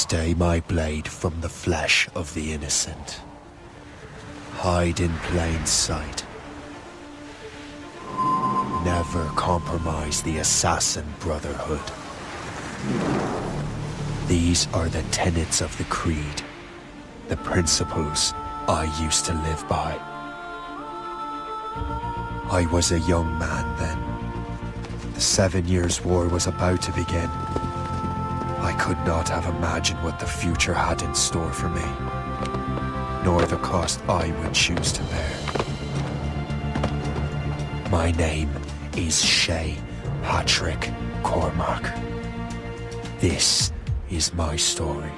Stay my blade from the flesh of the innocent. Hide in plain sight. Never compromise the Assassin Brotherhood. These are the tenets of the Creed, the principles I used to live by. I was a young man then. The 7 Years' War was about to begin. I could not have imagined what the future had in store for me, nor the cost I would choose to bear. My name is Shay Patrick Cormac. This is my story.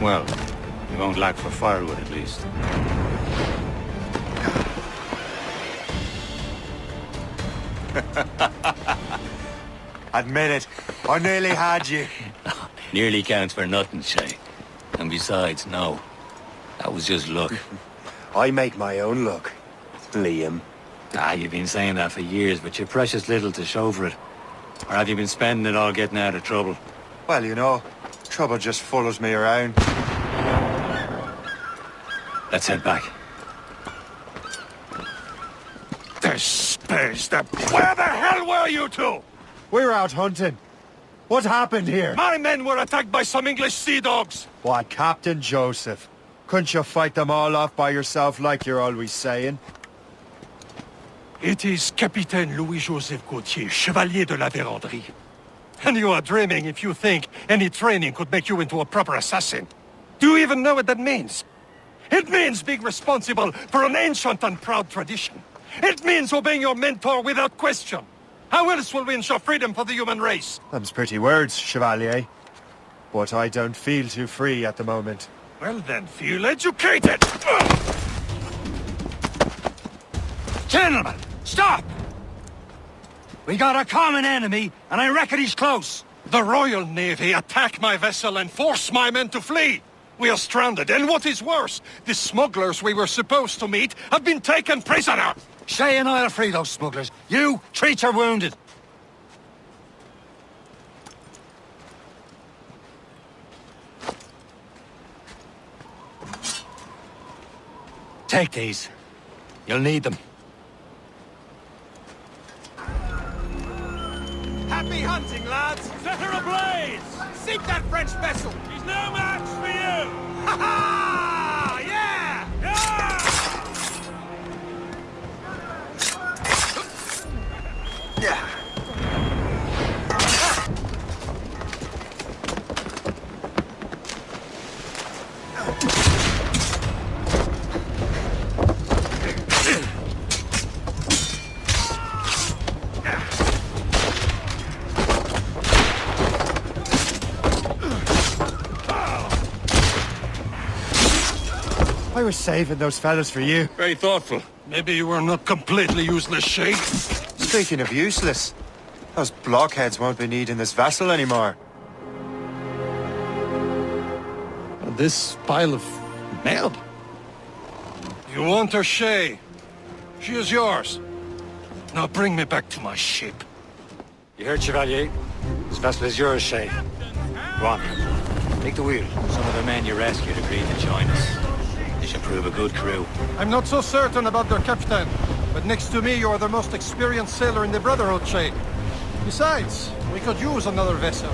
Well, you won't lack for firewood at least. Admit it, I nearly had you. Nearly counts for nothing, Shay. And besides, no. That was just luck. I make my own luck, Liam. You've been saying that for years, but you're precious little to show for it. Or have you been spending it all getting out of trouble? Well, you know, trouble just follows me around. Let's head back. The space, Where the hell were you two? We're out hunting. What happened here? My men were attacked by some English sea dogs. What, Captain Joseph? Couldn't you fight them all off by yourself like you're always saying? It is Capitaine Louis-Joseph Gauthier, Chevalier de la Vérendrye. And you are dreaming if you think any training could make you into a proper assassin. Do you even know what that means? It means being responsible for an ancient and proud tradition. It means obeying your mentor without question. How else will we ensure freedom for the human race? Them's pretty words, Chevalier. But I don't feel too free at the moment. Well then, feel educated! Gentlemen, stop! We got a common enemy, and I reckon he's close. The Royal Navy attack my vessel and force my men to flee. We are stranded, and what is worse, the smugglers we were supposed to meet have been taken prisoner. Shay and I'll free those smugglers. You, treat your wounded. Take these. You'll need them. Happy hunting, lads! Set her ablaze! Sink that French vessel! She's no match for you! Ha ha! Yeah! Yeah! I was saving those fellas for you. Very thoughtful. Maybe you were not completely useless, Shay. Speaking of useless, those blockheads won't be needing this vessel anymore. This pile of mail. You want her, Shay? She is yours. Now bring me back to my ship. You heard, Chevalier? This vessel is yours, Shay. Go on. Take the wheel. Some of the men you rescued agreed to join us. They should prove a good crew. I'm not so certain about their captain, but next to me you are the most experienced sailor in the Brotherhood, Shay. Besides, we could use another vessel.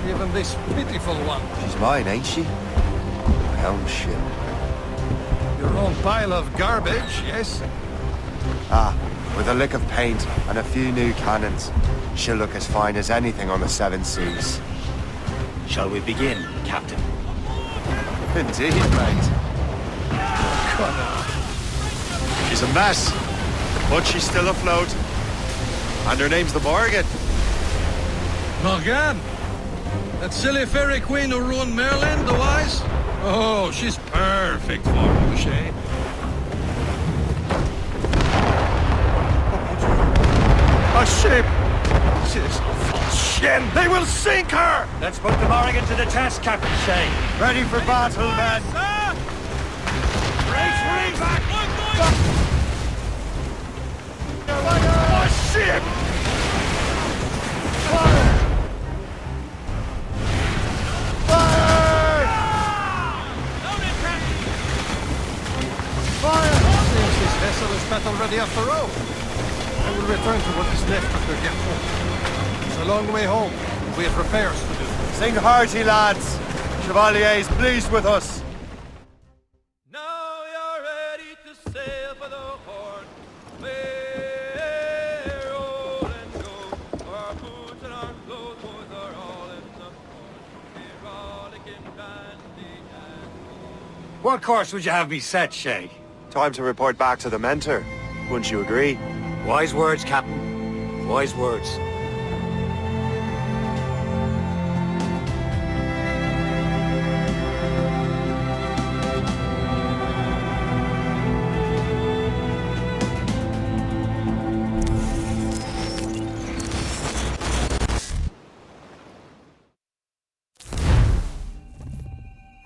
Even this pitiful one. She's mine, ain't she? My own ship. Your own pile of garbage, yes? Ah, with a lick of paint and a few new cannons, she'll look as fine as anything on the seven seas. Shall we begin, Captain? Indeed, mate. She's a mess, but she's still afloat. And her name's the Morgan. Morgan? That silly fairy queen who ruined Merlin, the wise? Oh, she's perfect for you, Shay. A ship! witches! Shit! They will sink her! Let's put the Morrigan to the test, Captain Shay. Ready for battle, men! Race back! Oh, shit! Seems this vessel is battle ready after all. I will return to what is left after get home. It's a long way home. We have repairs to do. Sing hearty, lads! Chevalier is pleased with us. Now you're ready to sail for the Horn. We're old and go. Our boots and our clothes boys are all in the port. We're rollicking bandy and... What course would you have me set, Shay? Time to report back to the mentor. Wouldn't you agree? Wise words, Captain. Wise words.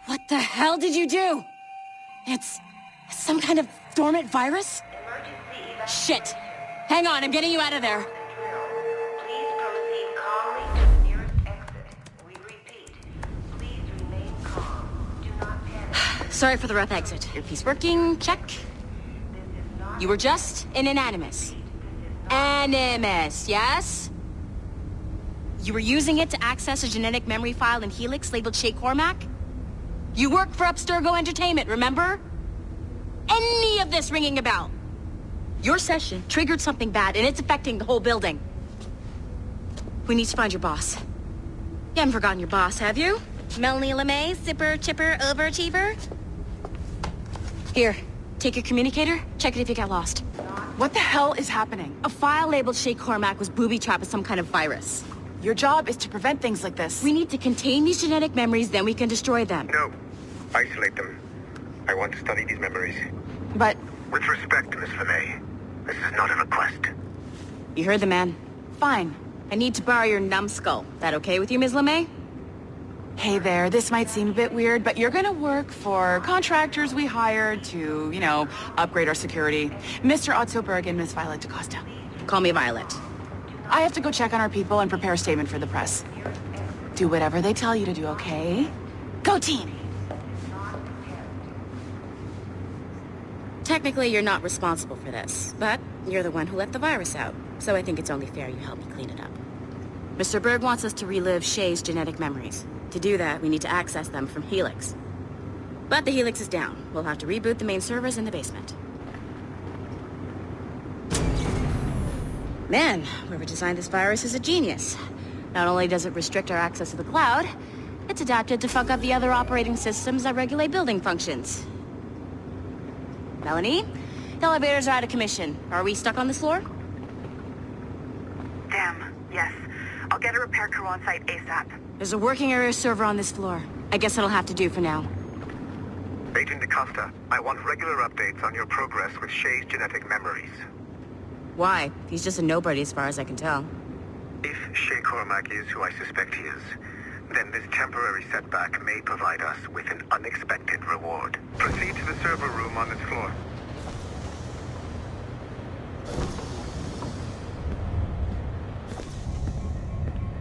What the hell did you do? It's some kind of dormant virus? Shit! Hang on, I'm getting you out of there. Please proceed calmly to the nearest exit. We repeat, please remain calm. Do not panic. Sorry for the rough exit. Earpiece working, check. This is not... You were just in an Animus. Animus, yes? You were using it to access a genetic memory file in Helix labeled Shay Cormac? You worked for Abstergo Entertainment, remember? Any of this ringing a bell? Your session triggered something bad, and it's affecting the whole building. We need to find your boss. You haven't forgotten your boss, have you? Melanie LeMay, zipper, chipper, overachiever? Here, take your communicator, check it if you got lost. What the hell is happening? A file labeled Shay Cormac was booby-trapped with some kind of virus. Your job is to prevent things like this. We need to contain these genetic memories, then we can destroy them. No. Isolate them. I want to study these memories. But... With respect, Miss LeMay, this is not a request. You heard the man. fine. I need to borrow your numbskull. That okay with you, Ms. LeMay? Hey there, this might seem a bit weird, but you're gonna work for contractors we hired to, you know, upgrade our security. Mr. Ottoberg and Miss Violet DaCosta. Call me Violet. I have to go check on our people and prepare a statement for the press. Do whatever they tell you to do, okay? Go team! Technically, you're not responsible for this, but you're the one who let the virus out, so I think it's only fair you help me clean it up. Mr. Berg wants us to relive Shay's genetic memories. To do that, we need to access them from Helix. But the Helix is down. We'll have to reboot the main servers in the basement. Man, whoever designed this virus is a genius. Not only does it restrict our access to the cloud, it's adapted to fuck up the other operating systems that regulate building functions. Melanie, the elevators are out of commission. Are we stuck on this floor? Damn, yes. I'll get a repair crew on site ASAP. There's a working area server on this floor. I guess that'll have to do for now. Agent DaCosta, I want regular updates on your progress with Shay's genetic memories. Why? He's just a nobody as far as I can tell. If Shay Cormac is who I suspect he is, then this temporary setback may provide us with an unexpected reward. Proceed to the server room on this floor.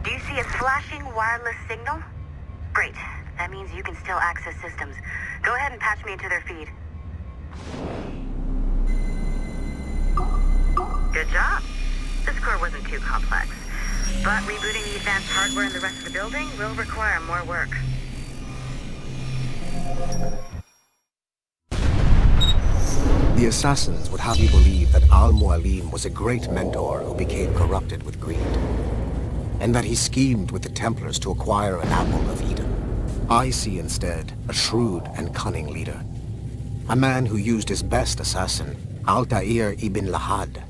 Do you see a flashing wireless signal? Great. That means you can still access systems. Go ahead and patch me into their feed. Good job. This core wasn't too complex. But rebooting the advanced hardware in the rest of the building will require more work. The Assassins would have you believe that Al-Mualim was a great mentor who became corrupted with greed, and that he schemed with the Templars to acquire an apple of Eden. I see instead a shrewd and cunning leader, a man who used his best assassin, Altair ibn Lahad,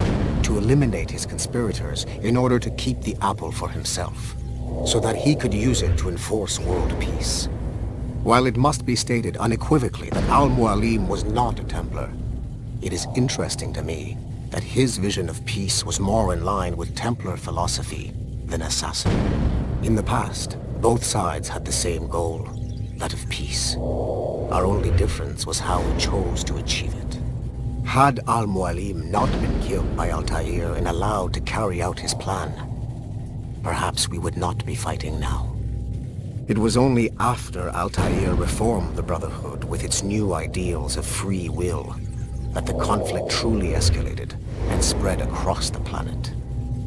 to eliminate his conspirators in order to keep the apple for himself, so that he could use it to enforce world peace. While it must be stated unequivocally that Al-Mualim was not a Templar, it is interesting to me that his vision of peace was more in line with Templar philosophy than assassin. In the past, both sides had the same goal, that of peace. Our only difference was how we chose to achieve it. Had Al-Mualim not been killed by Altair and allowed to carry out his plan, perhaps we would not be fighting now. It was only after Altair reformed the Brotherhood with its new ideals of free will that the conflict truly escalated and spread across the planet.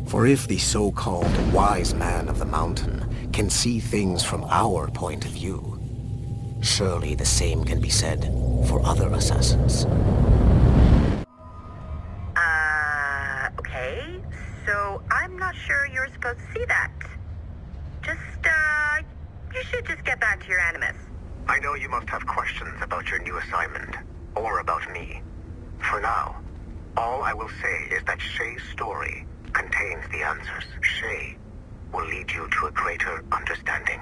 For if the so-called wise man of the mountain can see things from our point of view, surely the same can be said for other assassins. Okay. So I'm not sure you're supposed to see that. You should just get back to your Animus. I know you must have questions about your new assignment, or about me. For now, all I will say is that Shay's story contains the answers. Shay will lead you to a greater understanding.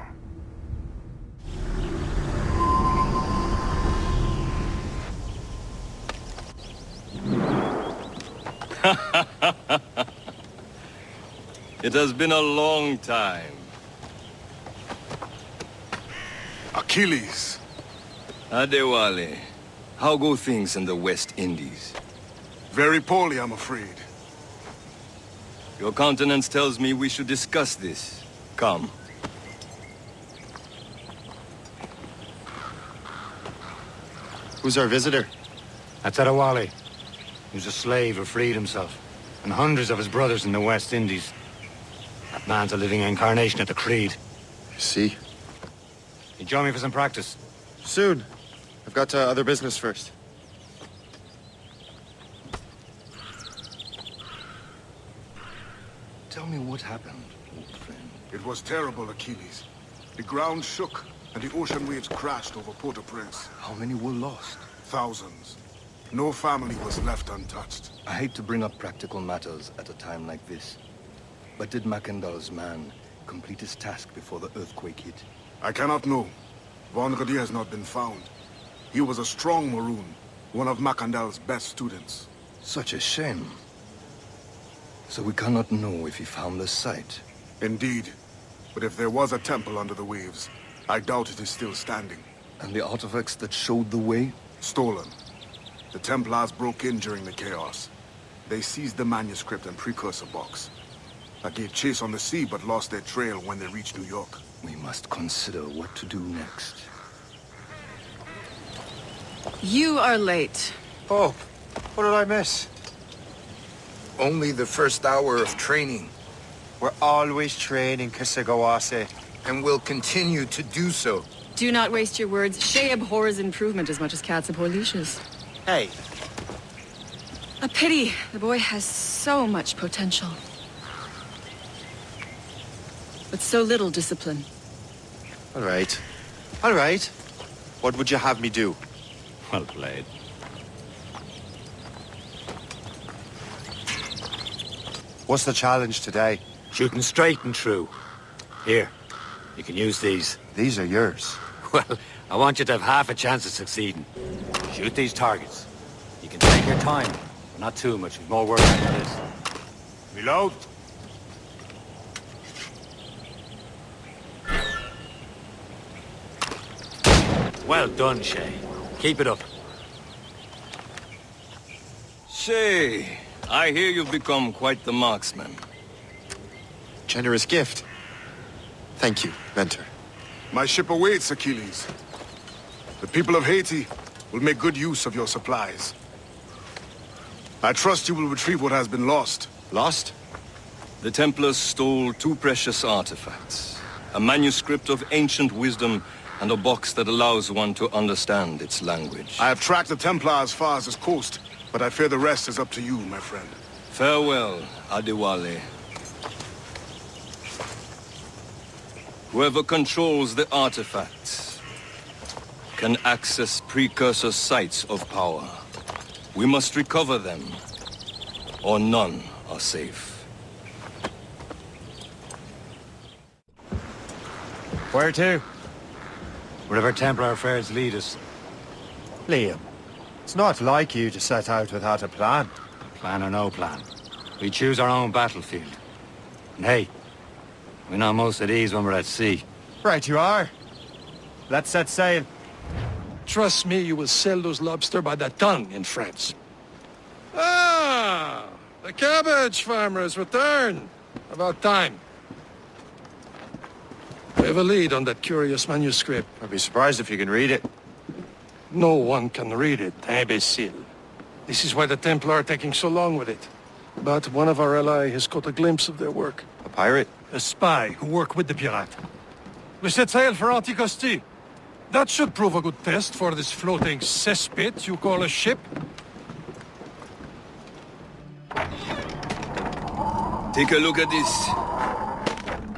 It has been a long time. Achilles. Adewale, how go things in the West Indies? Very poorly, I'm afraid. Your countenance tells me we should discuss this. Come. Who's our visitor? That's Adewale. He was a slave who freed himself, and hundreds of his brothers in the West Indies. That man's a living incarnation of the Creed. See? You join me for some practice? Soon. I've got other business first. Tell me what happened, old friend. It was terrible, Achilles. The ground shook, and the ocean waves crashed over Port-au-Prince. How many were lost? Thousands. No family was left untouched. I hate to bring up practical matters at a time like this. But did Mackandal's man complete his task before the earthquake hit? I cannot know. Von Rodier has not been found. He was a strong Maroon, one of Mackandal's best students. Such a shame. So we cannot know if he found the site. Indeed. But if there was a temple under the waves, I doubt it is still standing. And the artifacts that showed the way? Stolen. The Templars broke in during the chaos. They seized the manuscript and precursor box. I gave chase on the sea but lost their trail when they reached New York. We must consider what to do next. You are late. Oh, what did I miss? Only the first hour of training. We're always training, Kisagawase. And will continue to do so. Do not waste your words. Shay abhors improvement as much as cats abhor leashes. Hey. A pity. The boy has so much potential. But so little discipline. All right. All right. What would you have me do? Well played. What's the challenge today? Shooting straight and true. Here, you can use these. These are yours. Well, I want you to have half a chance of succeeding. Shoot these targets. You can take your time, but not too much. There's more work than this. Reload. Well done, Shay. Keep it up. Shay, I hear you've become quite the marksman. Generous gift. Thank you, mentor. My ship awaits, Achilles. The people of Haiti will make good use of your supplies. I trust you will retrieve what has been lost. Lost? The Templars stole 2 precious artifacts. A manuscript of ancient wisdom and a box that allows one to understand its language. I have tracked the Templar as far as this coast, but I fear the rest is up to you, my friend. Farewell, Adewale. Whoever controls the artifacts can access precursor sites of power. We must recover them, or none are safe. Where to? Wherever Templar affairs lead us. Liam, it's not like you to set out without a plan. Plan or no plan. We choose our own battlefield. And hey, We know most of these when we're at sea. Right you are. Let's set sail. Trust me, you will sell those lobster by the ton in France. Ah! The cabbage farmers return. About time. We have a lead on that curious manuscript. I'd be surprised if you can read it. No one can read it, imbecile. This is why the Templar are taking so long with it. But one of our allies has caught a glimpse of their work. A pirate? A spy who worked with the pirate. We set sail for Anticosti. That should prove a good test for this floating cesspit you call a ship. Take a look at this.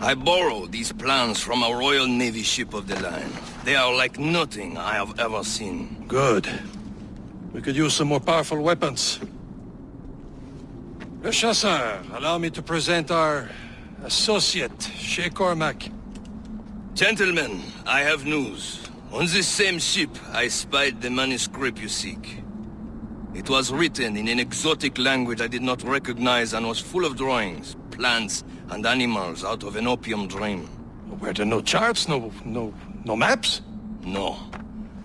I borrowed these plans from a Royal Navy ship of the line. They are like nothing I have ever seen. Good. We could use some more powerful weapons. Le Chasseur, allow me to present our associate, Shay Cormac. Gentlemen, I have news. On this same ship, I spied the manuscript you seek. It was written in an exotic language I did not recognize and was full of drawings, plants, and animals out of an opium dream. Were there no charts, no maps? No.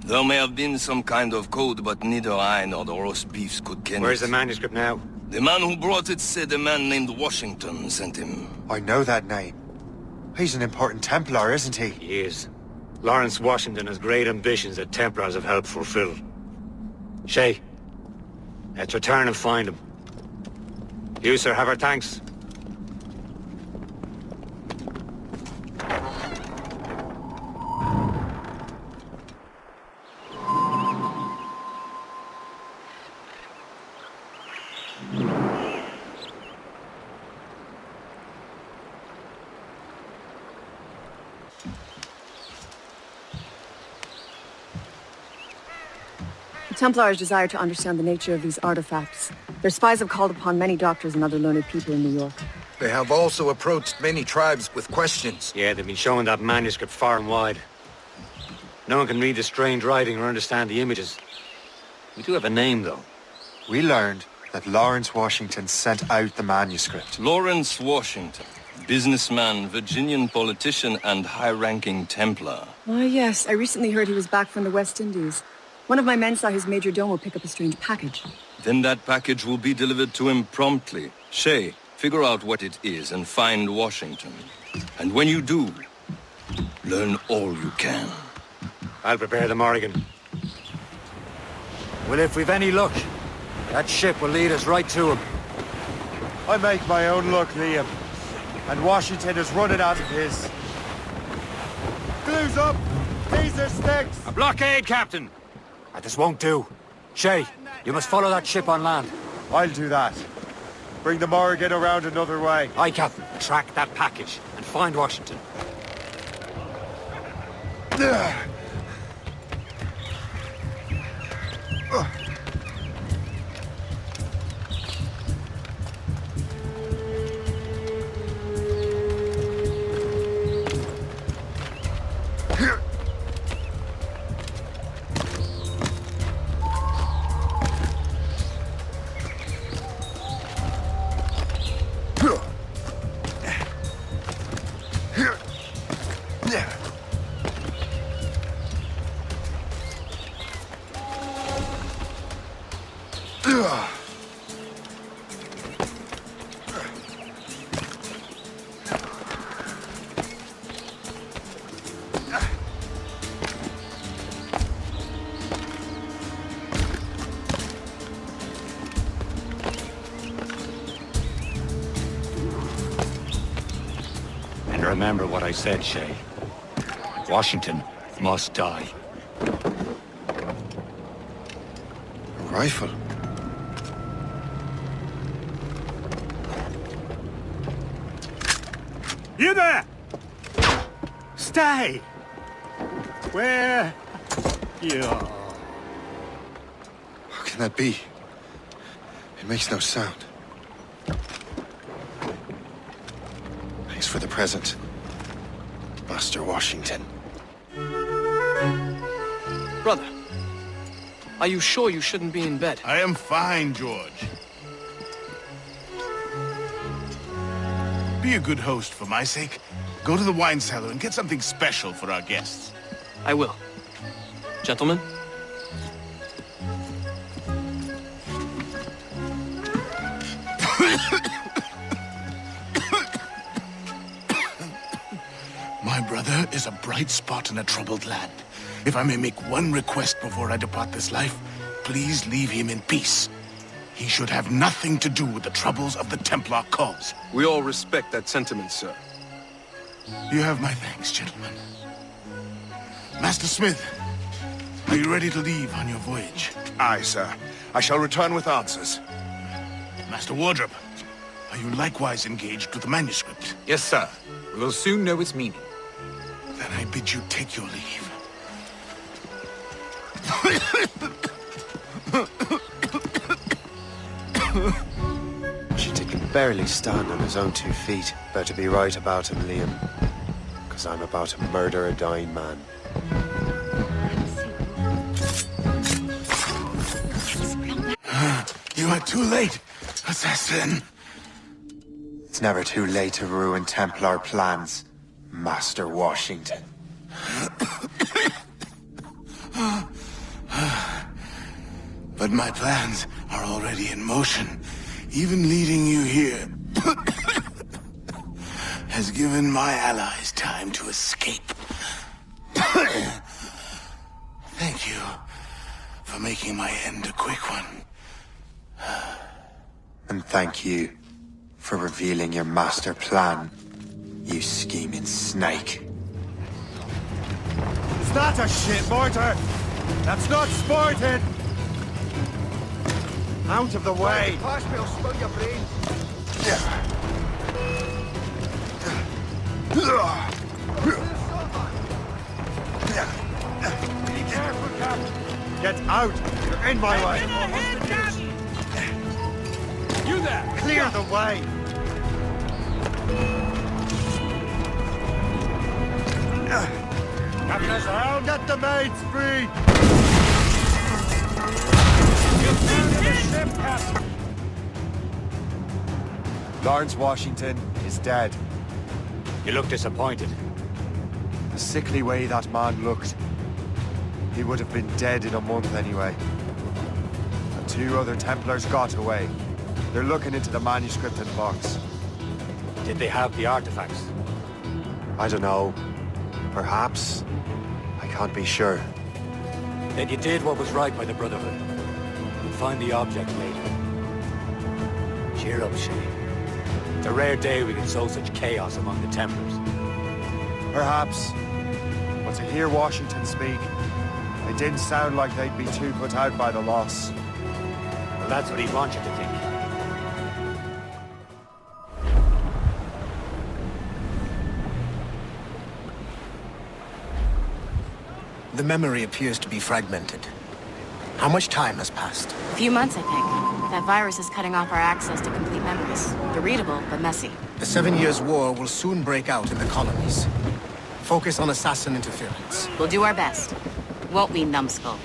There may have been some kind of code, but neither I nor the roast beefs could ken Where's it. the manuscript now? The man who brought it said a man named Washington sent him. I know that name. He's an important Templar, isn't he? He is. Lawrence Washington has great ambitions that Templars have helped fulfill. Shay, let's return and find him. You, sir, have our thanks. The Templars desire to understand the nature of these artifacts. Their spies have called upon many doctors and other learned people in New York. They have also approached many tribes with questions. Yeah, they've been showing that manuscript far and wide. No one can read the strange writing or understand the images. We do have a name, though. We learned that Lawrence Washington sent out the manuscript. Lawrence Washington, businessman, Virginian politician, and high-ranking Templar. Ah, yes. I recently heard he was back from the West Indies. One of my men saw his major domo pick up a strange package. Then that package will be delivered to him promptly. Shay, figure out what it is and find Washington. And when you do, learn all you can. I'll prepare the Morrigan. Well, if we've any luck, that ship will lead us right to him. I make my own luck, Liam. And Washington is running out of his. Glue's up! These are sticks! A blockade, Captain! This won't do. Shay, you must follow that ship on land. I'll do that. Bring the Morrigan around another way. Aye, Captain. Track that package and find Washington. And remember what I said, Shay. Washington must die. A rifle? You there! Stay! Where you are? How can that be? It makes no sound. Thanks for the present, Master Washington. Brother, are you sure you shouldn't be in bed? I am fine, George. Be a good host for my sake. Go to the wine cellar and get something special for our guests. I will. Gentlemen? My brother is a bright spot in a troubled land. If I may make one request before I depart this life, please leave him in peace. He should have nothing to do with the troubles of the Templar cause. We all respect that sentiment, sir. You have my thanks, gentlemen. Master Smith, are you ready to leave on your voyage? Aye, sir. I shall return with answers. Master Wardrop, are you likewise engaged with the manuscript? Yes, sir. We will soon know its meaning. Then I bid you take your leave. Washington can barely stand on his own 2 feet. Better be right about him, Liam. Because I'm about to murder a dying man. You are too late, assassin. It's never too late to ruin Templar plans, Master Washington. But my plans are already in motion. Even leading you here has given my allies time to escape. Thank you for making my end a quick one. And thank you for revealing your master plan, you scheming snake. It's not a shit mortar! That's not sporting! Out of the way! Hospital, spill your brains. Be careful, Captain! Get out! You're in my way! You there! Clear the way! Captain's down! Get the mates free! Get down to the ship, Captain! Lawrence Washington is dead. You look disappointed. The sickly way that man looked. He would have been dead in a month anyway. And 2 other Templars got away. They're looking into the manuscript and box. Did they have the artifacts? I don't know. Perhaps. I can't be sure. Then you did what was right by the Brotherhood. We'll find the object later. Cheer up, Shay. It's a rare day we can sow such chaos among the Templars. Perhaps. But to hear Washington speak, it didn't sound like they'd be too put out by the loss. Well, that's what he wants you to think. The memory appears to be fragmented. How much time has passed? A few months, I think. That virus is cutting off our access to complete memories. They're readable, but messy. The 7 Years' War will soon break out in the colonies. Focus on assassin interference. We'll do our best. Won't we, numbskull?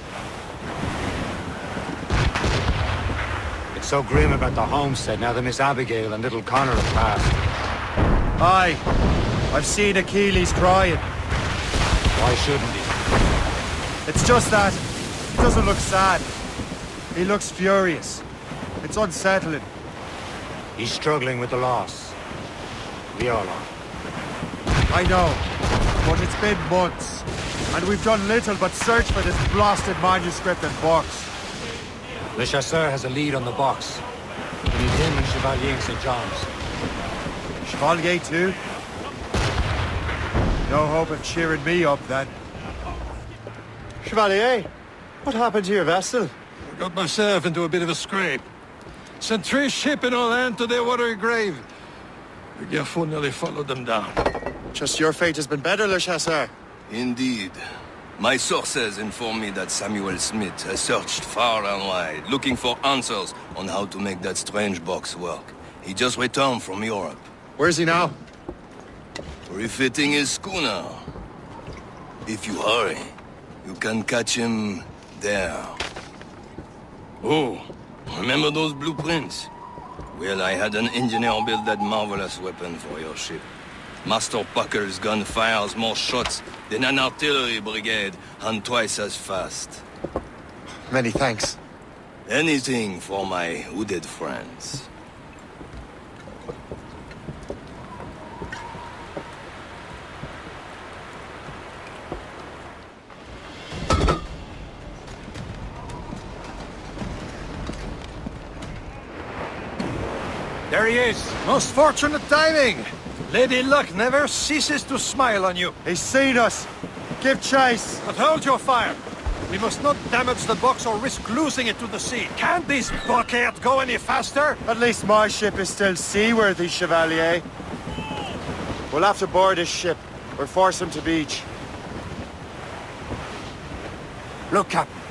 It's so grim about the homestead now that Miss Abigail and little Connor have passed. Aye. I've seen Achilles crying. Why shouldn't he? It's just that he doesn't look sad. He looks furious. It's unsettling. He's struggling with the loss. We all are. I know, but it's been months, and we've done little but search for this blasted manuscript and box. Le Chasseur has a lead on the box. We need him and Chevalier in St. John's. Chevalier too? No hope of cheering me up then. Chevalier, what happened to your vessel? I got myself into a bit of a scrape. Sent 3 ships in all hand to their watery grave. The Gerfaut nearly followed them down. Just your fate has been better, Le Chasseur. Indeed. My sources inform me that Samuel Smith has searched far and wide, looking for answers on how to make that strange box work. He just returned from Europe. Where's he now? Refitting his schooner. If you hurry, you can catch him there. Oh, remember those blueprints? Well, I had an engineer build that marvelous weapon for your ship. Master Pucker's gun fires more shots than an artillery brigade and twice as fast. Many thanks. Anything for my hooded friends. There he is. Most fortunate timing. Lady Luck never ceases to smile on you. He's seen us. Give chase. But hold your fire. We must not damage the box or risk losing it to the sea. Can't this blockade go any faster? At least my ship is still seaworthy, Chevalier. We'll have to board his ship, or force him to beach. Look, Captain.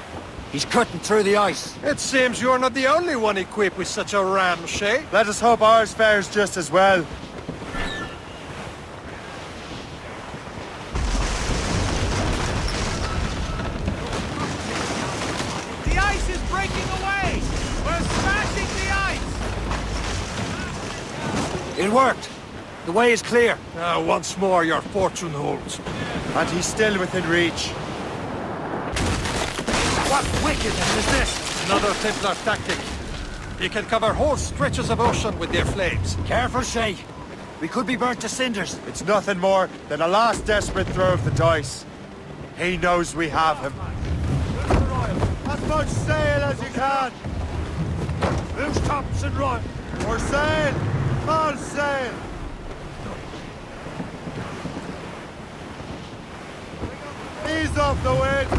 He's cutting through the ice. It seems you're not the only one equipped with such a ram, Shay. Let us hope ours fares just as well. The ice is breaking away! We're smashing the ice! It worked. The way is clear. Once more, your fortune holds. And he's still within reach. What wickedness is this? Another Templar tactic. You can cover whole stretches of ocean with their flames. Careful, Shay. We could be burnt to cinders. It's nothing more than a last desperate throw of the dice. He knows we have him. As much sail as you can! Loose tops and run! For sail! All sail! Ease off the wind!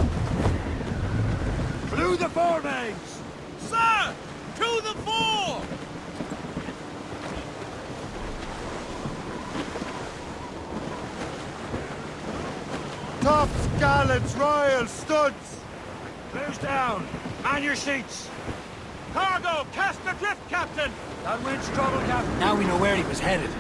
To the foremains! Sir! To the fore! Tops, gallants, royals, studs! Clears down! Man your seats! Cargo! Cast adrift, Captain! That wind's trouble, Captain. Now we know where he was headed.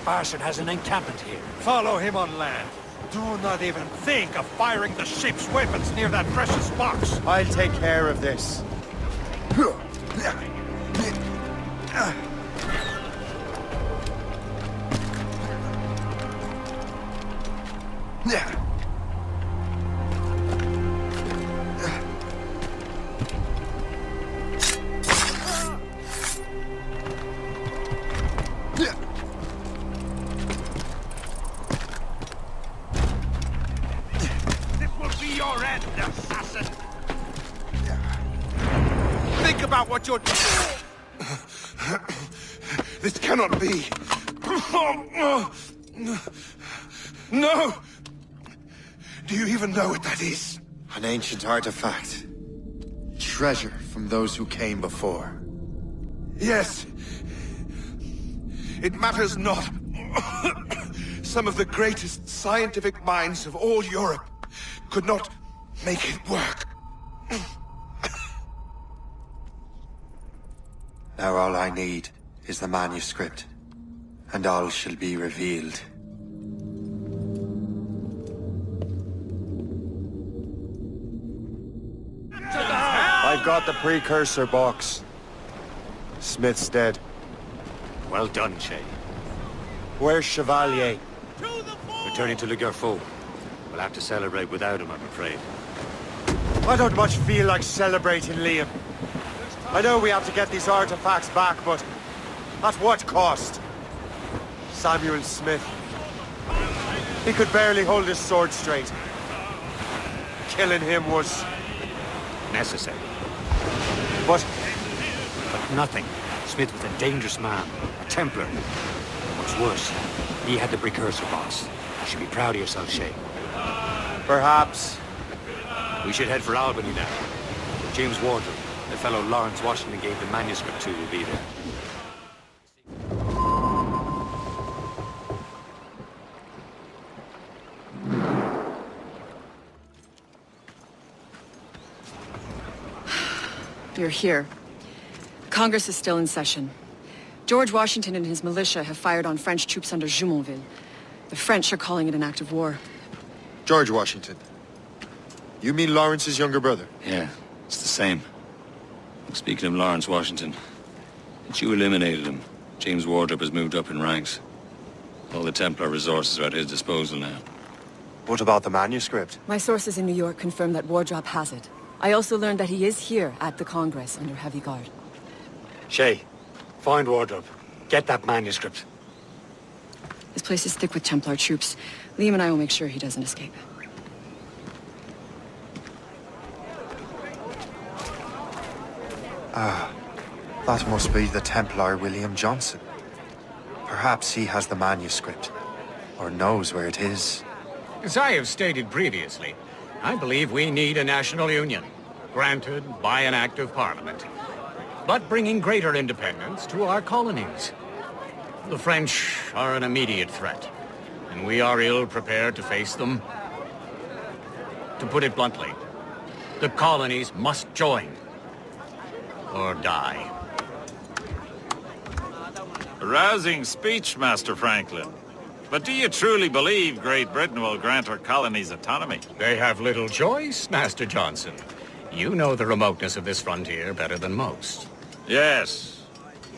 Bastard has an encampment here. Follow him on land. Do not even think of firing the ship's weapons near that precious box. I'll take care of this. Your end, assassin! Think about what you're doing! This cannot be. No! Do you even know what that is? An ancient artifact. Treasure from those who came before. Yes. It matters not. Some of the greatest scientific minds of all Europe could not make it work. Now all I need is the manuscript, and all shall be revealed. I've got the precursor box. Smith's dead. Well done, Shay. Where's Chevalier? Returning to Le Gerfaut. We'll have to celebrate without him, I'm afraid. I don't much feel like celebrating, Liam. I know we have to get these artifacts back, but at what cost? Samuel Smith. He could barely hold his sword straight. Killing him was... necessary. But nothing. Smith was a dangerous man. A Templar. What's worse, he had the precursor box. You should be proud of yourself, Shay. Perhaps. We should head for Albany now. James Wardle, the fellow Lawrence Washington gave the manuscript to, will be there. You're here. Congress is still in session. George Washington and his militia have fired on French troops under Jumonville. The French are calling it an act of war. George Washington. You mean Lawrence's younger brother? Yeah, it's the same. Speaking of Lawrence Washington, since you eliminated him, James Wardrop has moved up in ranks. All the Templar resources are at his disposal now. What about the manuscript? My sources in New York confirm that Wardrop has it. I also learned that he is here at the Congress under heavy guard. Shay, find Wardrop. Get that manuscript. This place is thick with Templar troops. Liam and I will make sure he doesn't escape. Ah, that must be the Templar William Johnson. Perhaps he has the manuscript, or knows where it is. As I have stated previously, I believe we need a national union, granted by an act of parliament, but bringing greater independence to our colonies. The French are an immediate threat, and we are ill prepared to face them. To put it bluntly, the colonies must join, or die. A rousing speech, Master Franklin. But do you truly believe Great Britain will grant our colonies autonomy? They have little choice, Master Johnson. You know the remoteness of this frontier better than most. Yes,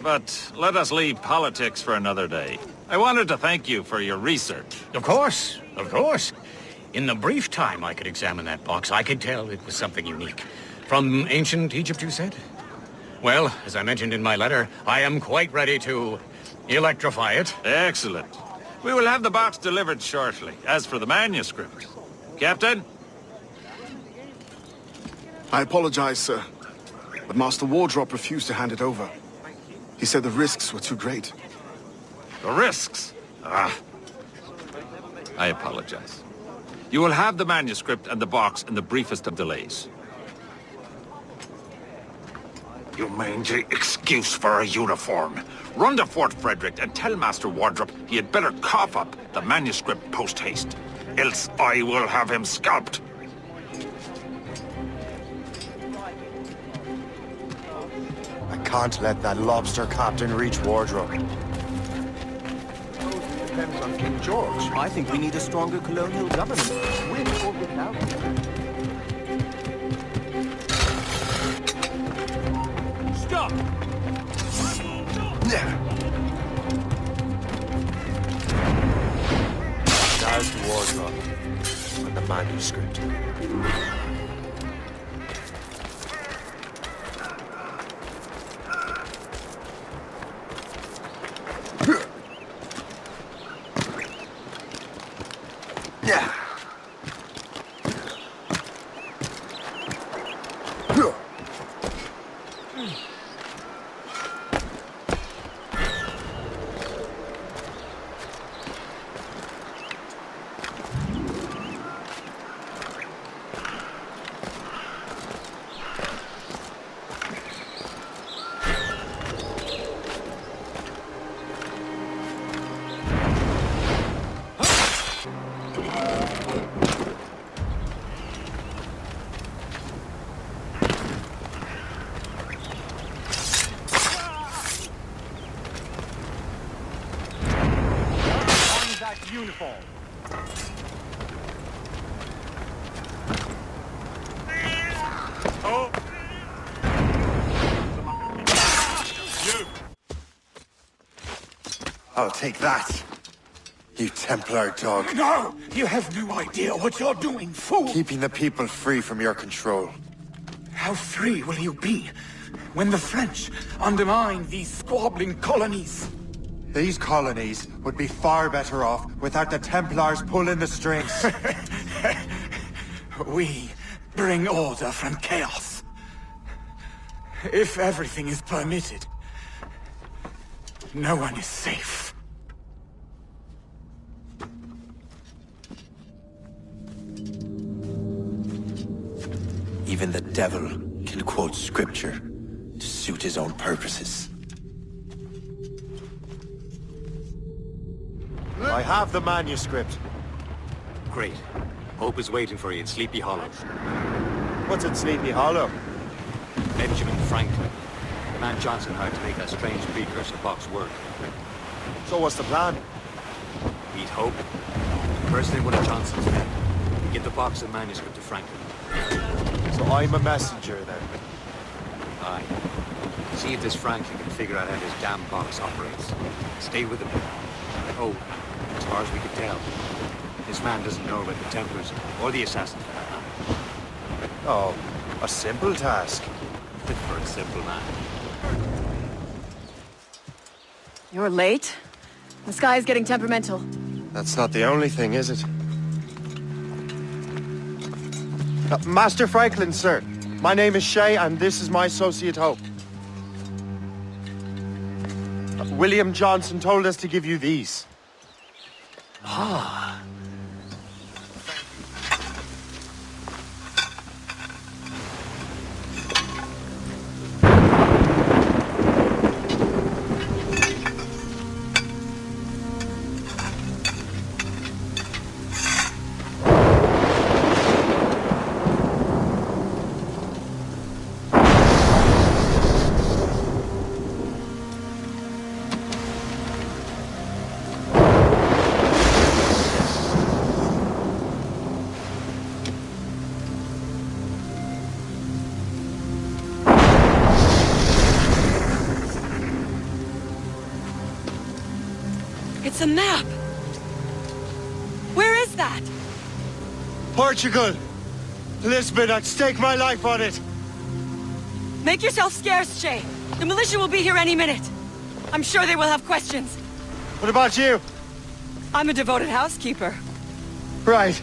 but let us leave politics for another day. I wanted to thank you for your research. Of course, of course. In the brief time I could examine that box, I could tell it was something unique. From ancient Egypt, you said? Well, as I mentioned in my letter, I am quite ready to electrify it. Excellent. We will have the box delivered shortly. As for the manuscript... Captain? I apologize, sir. But Master Wardrop refused to hand it over. He said the risks were too great. The risks? Ah. I apologize. You will have the manuscript and the box in the briefest of delays. You mangy excuse for a uniform. Run to Fort Frederick and tell Master Wardrop he had better cough up the manuscript post-haste. Else I will have him scalped. I can't let that lobster captain reach Wardrop. Depends on King George. I think we need a stronger colonial government, with or without him. Stop! Now's the Wardrop and the manuscript. Yeah. Uniform. Oh. You. I'll take that, you Templar dog. No! You have no idea what you're doing, fool! Keeping the people free from your control. How free will you be when the French undermine these squabbling colonies? These colonies would be far better off without the Templars pulling the strings. We bring order from chaos. If everything is permitted, no one is safe. Even the devil can quote scripture to suit his own purposes. I have the manuscript. Great. Hope is waiting for you in Sleepy Hollow. What's in Sleepy Hollow? Benjamin Franklin. The man Johnson hired to make that strange precursor box work. So what's the plan? Meet Hope. Impersonate one of Johnson's men. And get the box and manuscript to Franklin. So I'm a messenger then? Aye. See if this Franklin can figure out how this damn box operates. Stay with him. Oh, As far as we could tell, this man doesn't know about the Templars or the Assassins. Oh, a simple task. For a simple man. You're late. The sky is getting temperamental. That's not the only thing, is it? Master Franklin, sir. My name is Shay, and this is my associate Hope. William Johnson told us to give you these. Ah. It's a map! Where is that? Portugal! Lisbon, I'd stake my life on it! Make yourself scarce, Shay. The militia will be here any minute. I'm sure they will have questions. What about you? I'm a devoted housekeeper. Right.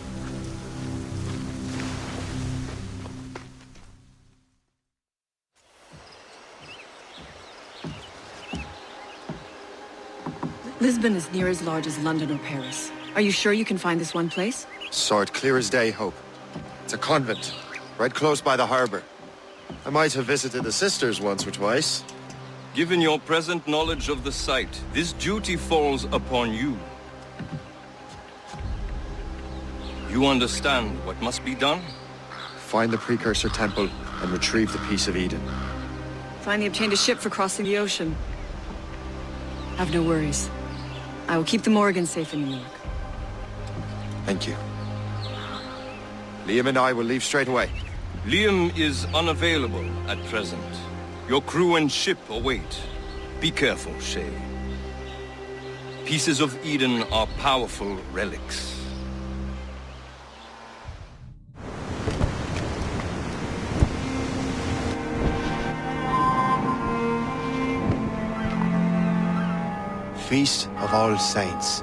Lisbon is near as large as London or Paris. Are you sure you can find this one place? Sword clear as day, Hope. It's a convent, right close by the harbor. I might have visited the sisters once or twice. Given your present knowledge of the site, this duty falls upon you. You understand what must be done? Find the precursor temple and retrieve the Piece of Eden. Finally obtained a ship for crossing the ocean. Have no worries. I will keep the Morrigan safe in New York. Thank you. Liam and I will leave straight away. Liam is unavailable at present. Your crew and ship await. Be careful, Shay. Pieces of Eden are powerful relics. Feast of All Saints.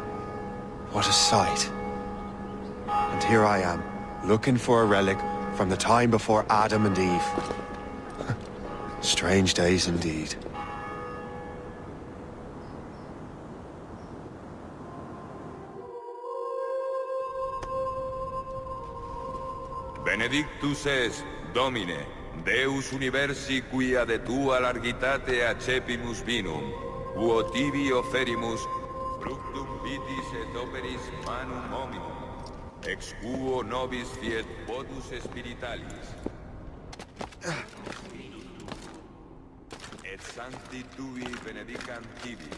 What a sight. And here I am, looking for a relic from the time before Adam and Eve. Strange days indeed. Benedictus es, Domine, Deus universi quia de tua largitate accepimus vinum, uo tibi offerimus, fructum vitis et operis manum hominum, ex quo nobis fiet votus spiritualis. Et sancti tui benedicant tibi.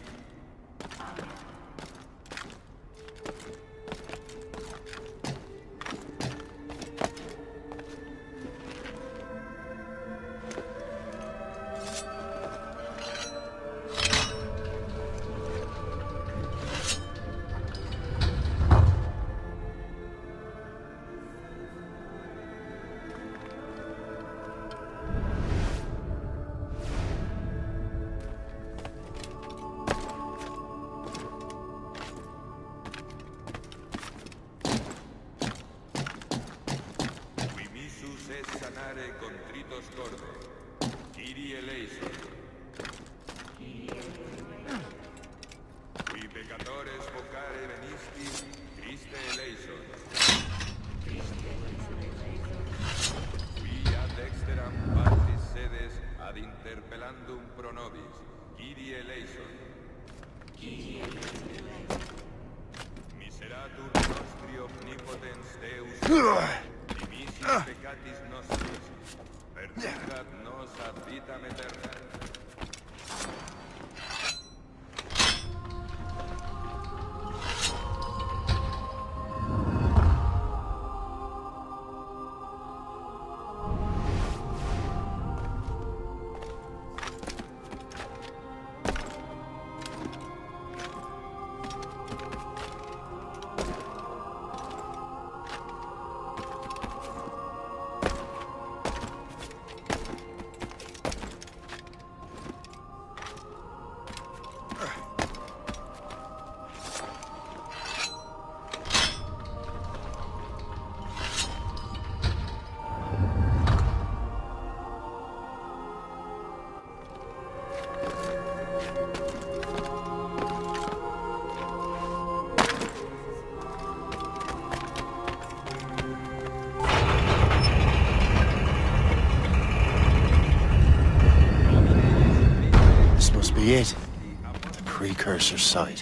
precursor site.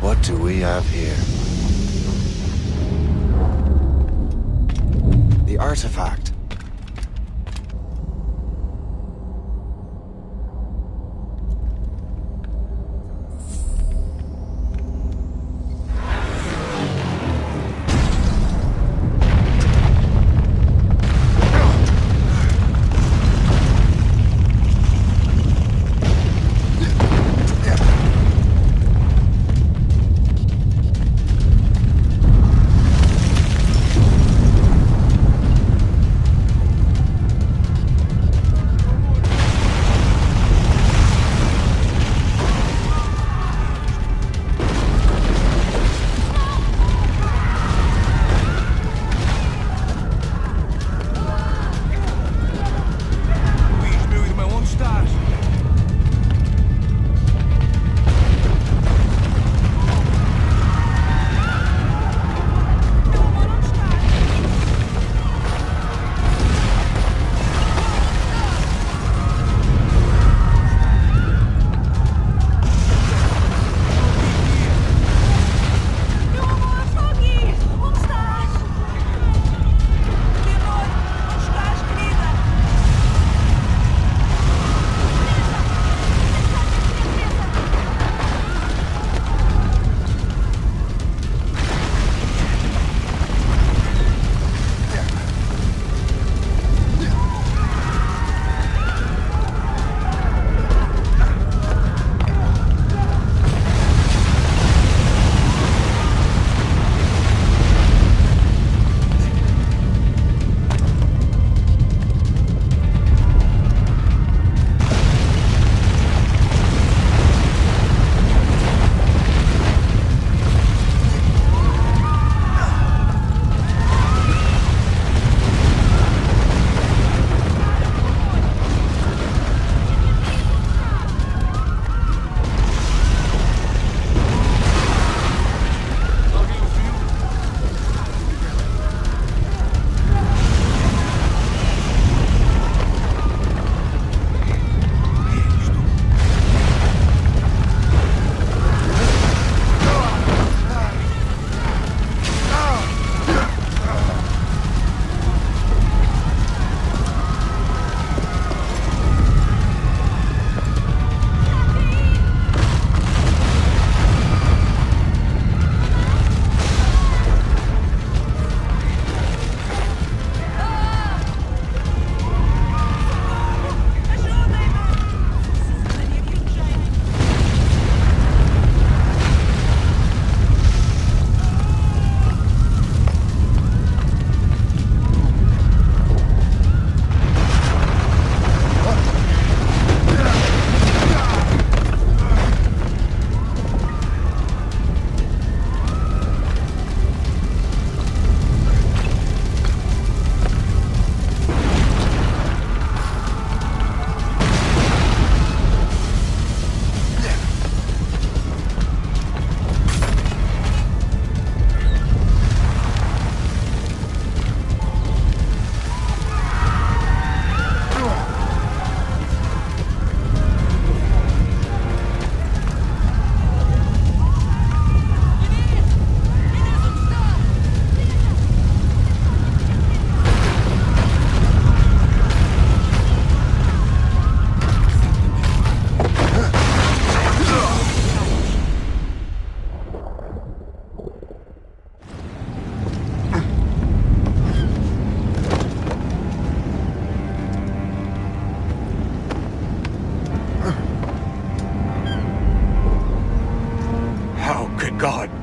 What do we have here? The artifact.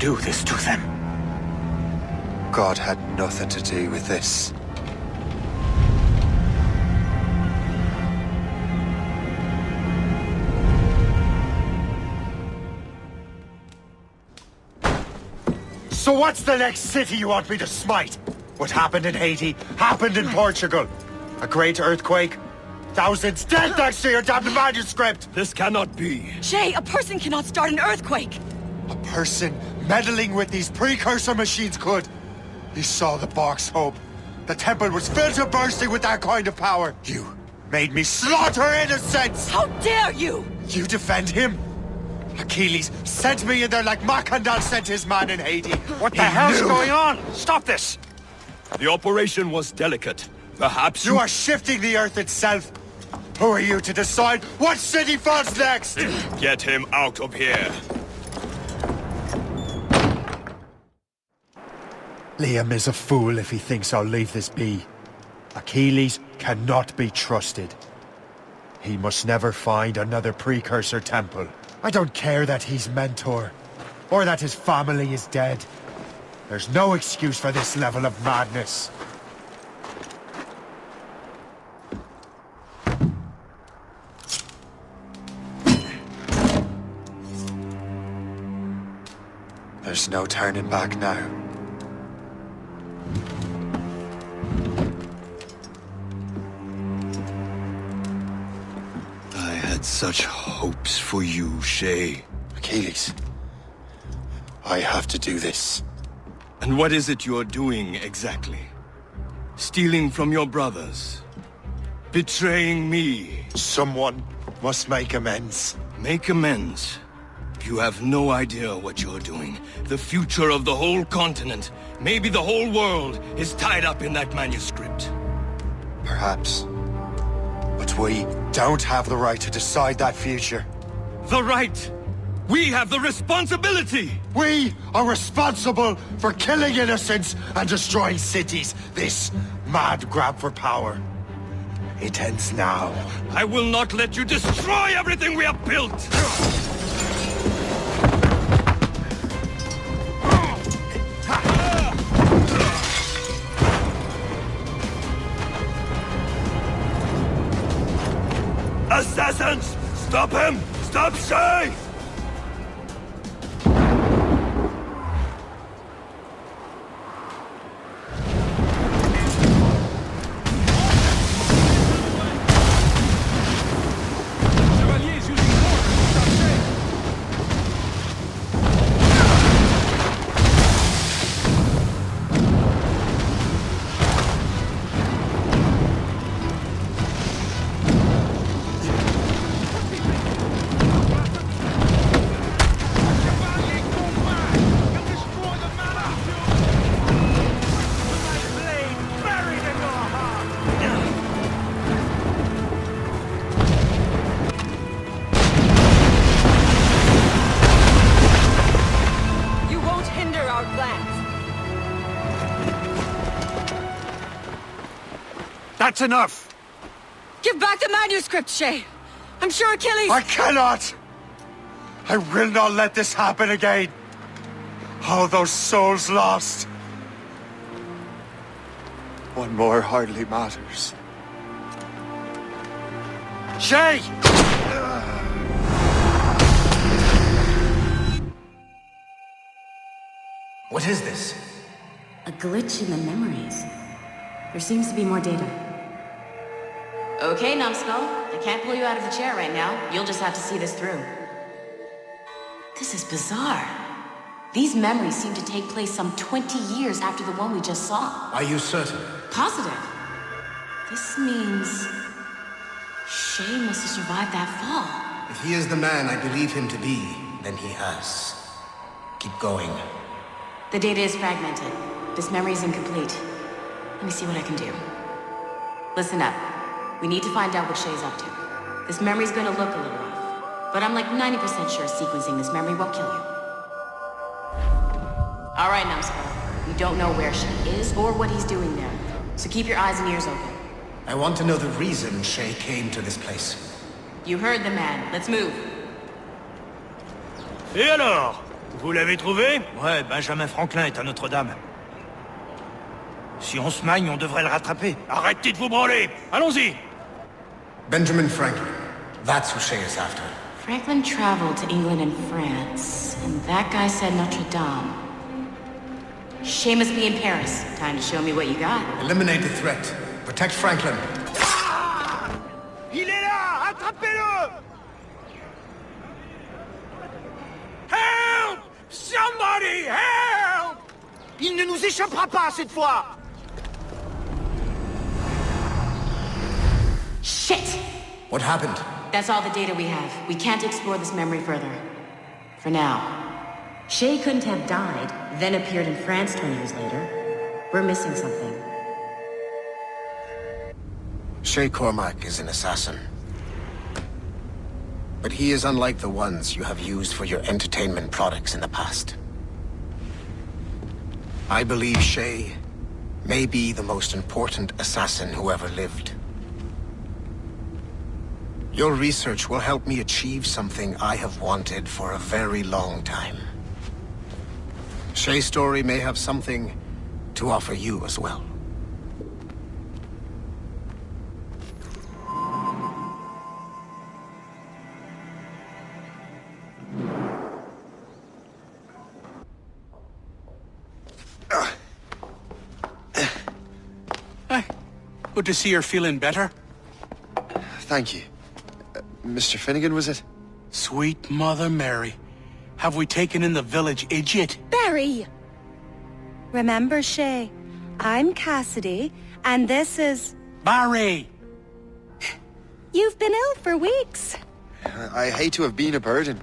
do this to them? God had nothing to do with this. So what's the next city you want me to smite? What happened in Haiti happened in Portugal. A great earthquake. Thousands dead thanks to your damned manuscript! This cannot be. Shay, a person cannot start an earthquake! A person meddling with these precursor machines could. You saw the box, Hope. The temple was filled to bursting with that kind of power. You made me slaughter innocents! How dare you! You defend him? Achilles sent me in there like Markandal sent his man in Haiti. What the hell's going on? Stop this! The operation was delicate. Perhaps you are shifting the earth itself. Who are you to decide what city falls next? Get him out of here. Liam is a fool if he thinks I'll leave this be. Achilles cannot be trusted. He must never find another precursor temple. I don't care that he's mentor, or that his family is dead. There's no excuse for this level of madness. There's no turning back now. I had such hopes for you, Shay. Achilles, I have to do this. And what is it you're doing, exactly? Stealing from your brothers? Betraying me? Someone must make amends. Make amends? You have no idea what you're doing. The future of the whole continent, maybe the whole world, is tied up in that manuscript. Perhaps. But we don't have the right to decide that future. The right! We have the responsibility! We are responsible for killing innocents and destroying cities. This mad grab for power. It ends now. I will not let you destroy everything we have built! Assassins! Stop him! Stop Shay! That's enough! Give back the manuscript, Shay! I'm sure Achilles— I cannot! I will not let this happen again! All those souls lost! One more hardly matters. Shay! What is this? A glitch in the memories. There seems to be more data. Okay, Numbskull. I can't pull you out of the chair right now. You'll just have to see this through. This is bizarre. These memories seem to take place some 20 years after the one we just saw. Are you certain? Positive. This means... Shay must have survived that fall. If he is the man I believe him to be, then he has. Keep going. The data is fragmented. This memory is incomplete. Let me see what I can do. Listen up. We need to find out what Shay's up to. This memory's gonna look a little off, but I'm like 90% sure sequencing this memory won't kill you. All right, Numbskull. We don't know where Shay is or what he's doing there, so keep your eyes and ears open. I want to know the reason Shay came to this place. You heard the man. Let's move. Et alors? Vous l'avez trouvé? Ouais, Benjamin Franklin est à Notre-Dame. Si on se magne, on devrait le rattraper. Arrêtez de vous branler! Allons-y! Benjamin Franklin. That's who Shay is after. Franklin traveled to England and France, and that guy said Notre Dame. Shay must be in Paris. Time to show me what you got. Eliminate the threat. Protect Franklin. Ah! Il est là! Attrapez-le! Help! Somebody help! Il ne nous échappera pas cette fois! Shit! What happened? That's all the data we have. We can't explore this memory further. For now. Shay couldn't have died, then appeared in France 20 years later. We're missing something. Shay Cormac is an assassin. But he is unlike the ones you have used for your entertainment products in the past. I believe Shay may be the most important assassin who ever lived. Your research will help me achieve something I have wanted for a very long time. Shay's story may have something to offer you as well. Hi. Good to see you're feeling better. Thank you. Mr. Finnegan, was it? Sweet Mother Mary. Have we taken in the village idiot? Barry! Remember, Shay, I'm Cassidy, and this is... Barry! You've been ill for weeks. I hate to have been a burden.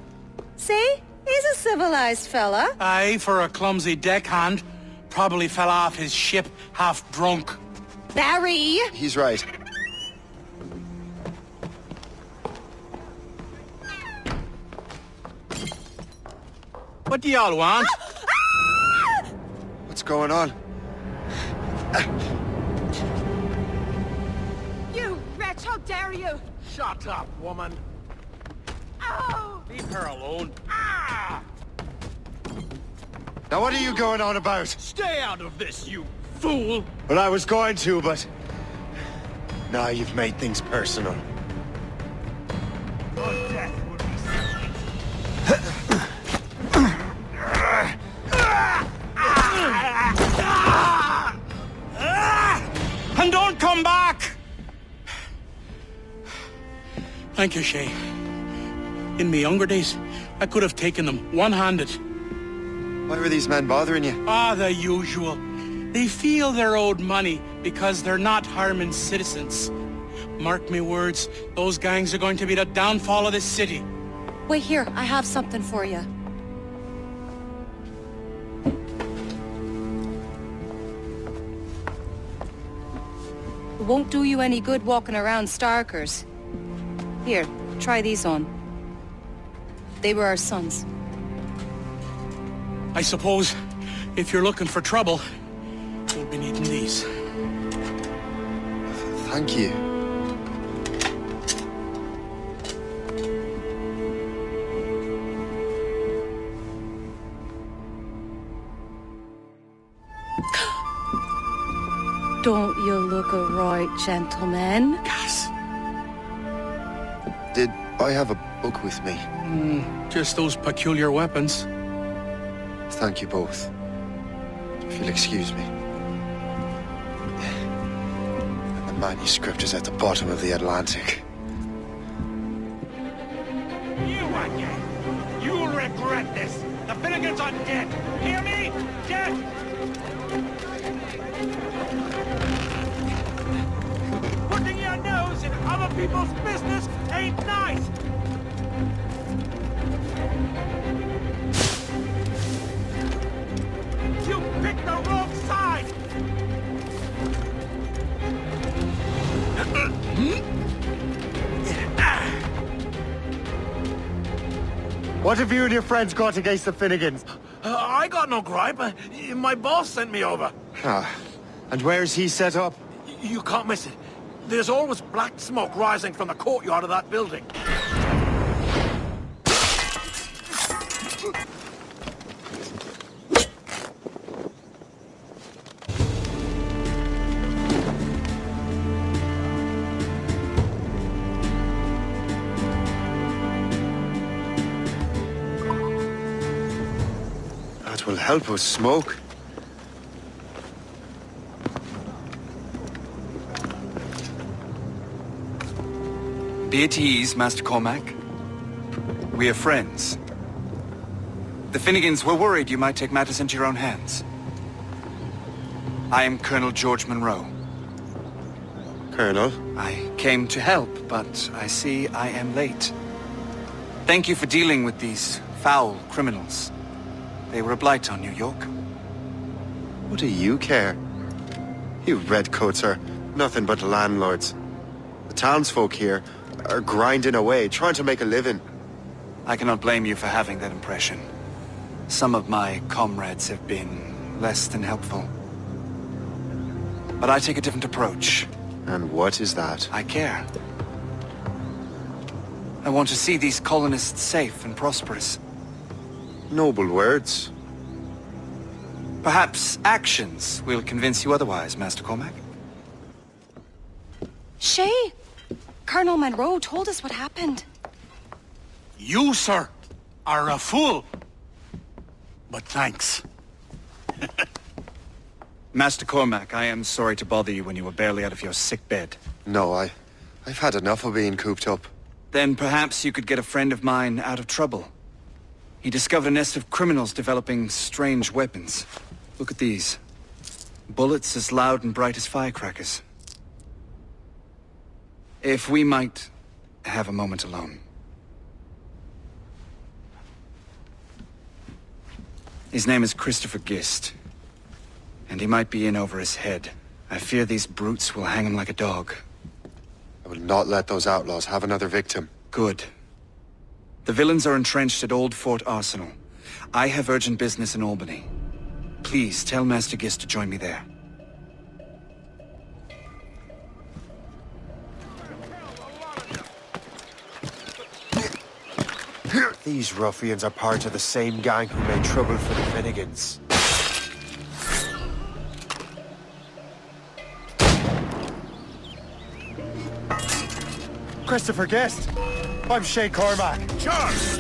See? He's a civilized fella. Aye, for a clumsy deckhand. Probably fell off his ship half drunk. Barry! He's right. What do y'all want? What's going on? You wretch, how dare you! Shut up, woman. Ow! Leave her alone. Now what are you going on about? Stay out of this, you fool! Well, I was going to, but... Now you've made things personal. And don't come back! Thank you, Shay. In my younger days, I could have taken them one-handed. Why were these men bothering you? The usual. They feel they're owed money because they're not harming citizens. Mark me words, those gangs are going to be the downfall of this city. Wait here, I have something for you. It won't do you any good walking around Starkers. Here, try these on. They were our sons. I suppose, if you're looking for trouble, you'll be needing these. Thank you. Don't you look a right gentleman? Cass. Did I have a book with me? Just those peculiar weapons. Thank you both. If you'll excuse me. The manuscript is at the bottom of the Atlantic. You again! You'll regret this! The Finnegans are dead! Hear me? Dead! Putting your nose in other people's business ain't nice! You picked the wrong side! What have you and your friends got against the Finnegans? I got no gripe. My boss sent me over. And where's he set up? You can't miss it. There's always black smoke rising from the courtyard of that building. That will help us smoke. Be at ease, Master Cormac. We are friends. The Finnegans were worried you might take matters into your own hands. I am Colonel George Monroe. Colonel. I came to help, but I see I am late. Thank you for dealing with these foul criminals. They were a blight on New York. What do you care? You redcoats are nothing but landlords. The townsfolk here are grinding away, trying to make a living. I cannot blame you for having that impression. Some of my comrades have been less than helpful. But I take a different approach. And what is that? I care. I want to see these colonists safe and prosperous. Noble words. Perhaps actions will convince you otherwise, Master Cormac. Shay! Colonel Monroe told us what happened. You, sir, are a fool. But thanks. Master Cormac, I am sorry to bother you when you were barely out of your sick bed. No, I've had enough of being cooped up. Then perhaps you could get a friend of mine out of trouble. He discovered a nest of criminals developing strange weapons. Look at these. Bullets as loud and bright as firecrackers. If we might have a moment alone. His name is Christopher Gist. And he might be in over his head. I fear these brutes will hang him like a dog. I will not let those outlaws have another victim. Good. The villains are entrenched at Old Fort Arsenal. I have urgent business in Albany. Please tell Master Gist to join me there. These ruffians are part of the same gang who made trouble for the Finnegans. Christopher Guest. I'm Shay Cormac. Charles!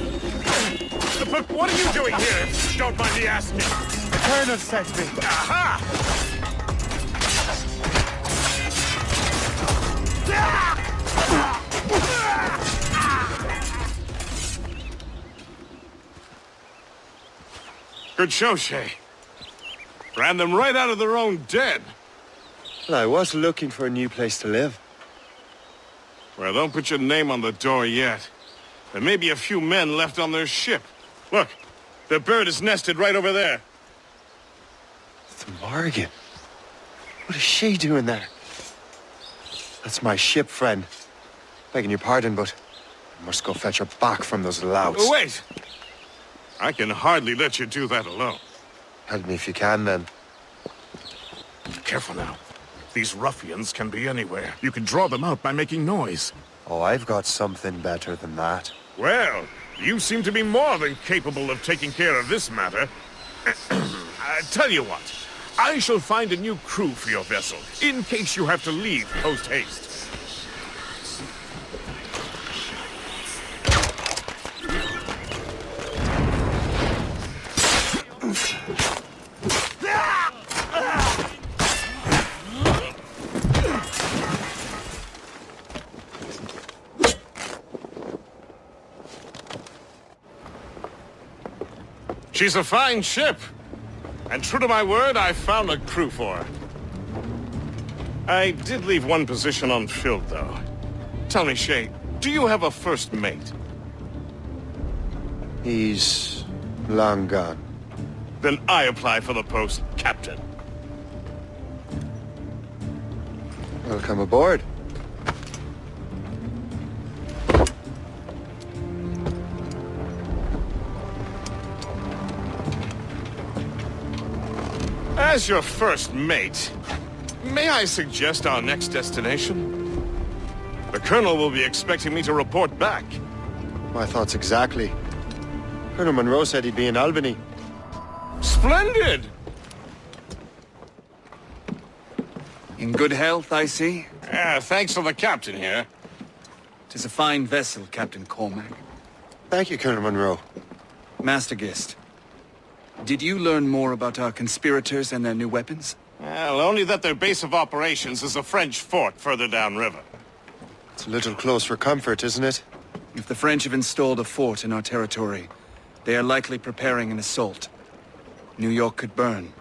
But what are you doing here, if you don't mind me asking? The Colonel sent me. Aha! Good show, Shay. Ran them right out of their own den. Well, I was looking for a new place to live. Well, don't put your name on the door yet. There may be a few men left on their ship. Look, the bird is nested right over there. The Morgan. What is she doing there? That's my ship, friend. Begging your pardon, but I must go fetch her back from those louts. Wait! I can hardly let you do that alone. Help me if you can, then. Careful now. These ruffians can be anywhere. You can draw them out by making noise. Oh, I've got something better than that. Well, you seem to be more than capable of taking care of this matter. I tell you what. I shall find a new crew for your vessel, in case you have to leave post-haste. She's a fine ship. And true to my word, I found a crew for her. I did leave one position unfilled, though. Tell me, Shay, do you have a first mate? He's long gone. Then I apply for the post, Captain. Welcome aboard. As your first mate, may I suggest our next destination? The Colonel will be expecting me to report back. My thoughts exactly. Colonel Monroe said he'd be in Albany. Splendid! In good health, I see. Thanks for the captain here. 'Tis a fine vessel, Captain Cormac. Thank you, Colonel Monroe. Master Gist, did you learn more about our conspirators and their new weapons? Well, only that their base of operations is a French fort further downriver. It's a little close for comfort, isn't it? If the French have installed a fort in our territory, they are likely preparing an assault. New York could burn.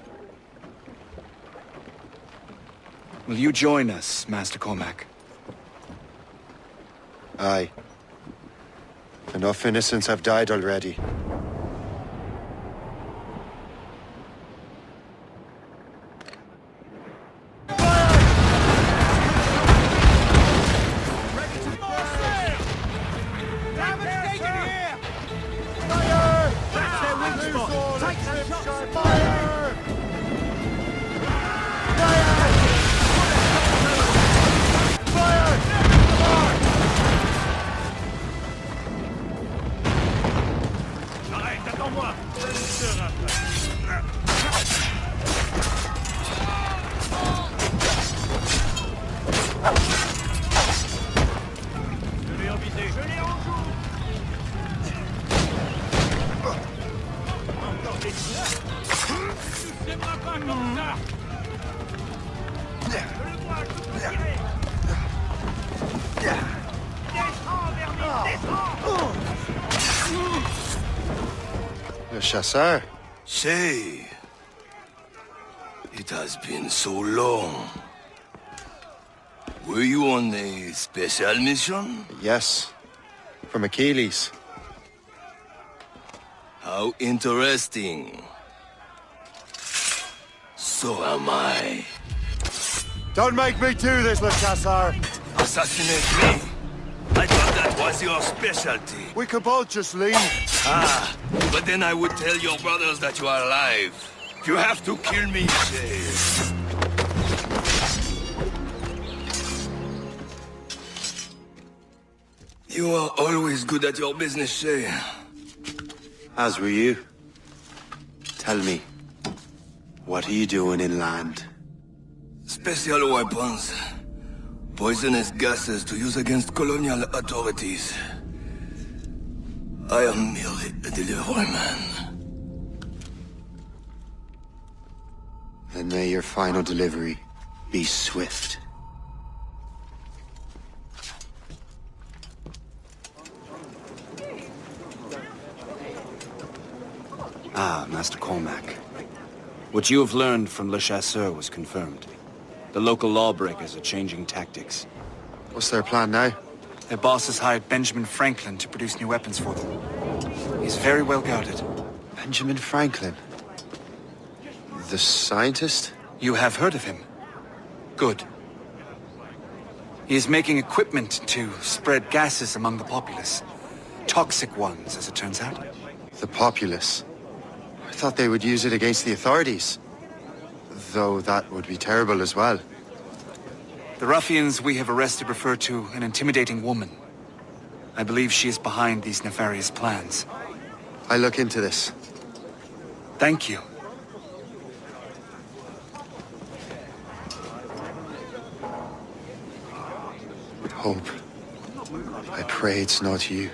Will you join us, Master Cormac? Aye. Enough innocents have died already. Le chasseur. Shay. It has been so long. Were you on a special mission? Yes. From Achilles. How interesting. So am I. Don't make me do this, Le Chasseur! Assassinate me? I thought that was your specialty. We could both just leave. Ah, but then I would tell your brothers that you are alive. You have to kill me, Shay. You are always good at your business, Shay. As were you. Tell me, what are you doing inland? Special weapons. Poisonous gases to use against colonial authorities. I am merely a delivery man. Then may your final delivery be swift. Ah, Master Cormac. What you have learned from Le Chasseur was confirmed. The local lawbreakers are changing tactics. What's their plan now? Their boss has hired Benjamin Franklin to produce new weapons for them. He's very well guarded. Benjamin Franklin? The scientist? You have heard of him? Good. He is making equipment to spread gases among the populace. Toxic ones, as it turns out. The populace? I thought they would use it against the authorities. Though that would be terrible as well. The ruffians we have arrested refer to an intimidating woman. I believe she is behind these nefarious plans. I'll look into this. Thank you. Hope. I pray it's not you.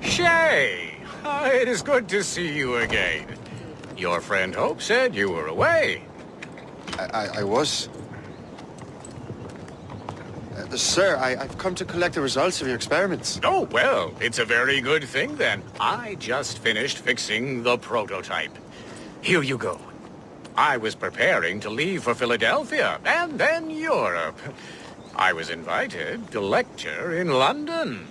Shay! It is good to see you again. Your friend Hope said you were away. I was. Sir, I've come to collect the results of your experiments. Oh, well, it's a very good thing then. I just finished fixing the prototype. Here you go. I was preparing to leave for Philadelphia, and then Europe. I was invited to lecture in London.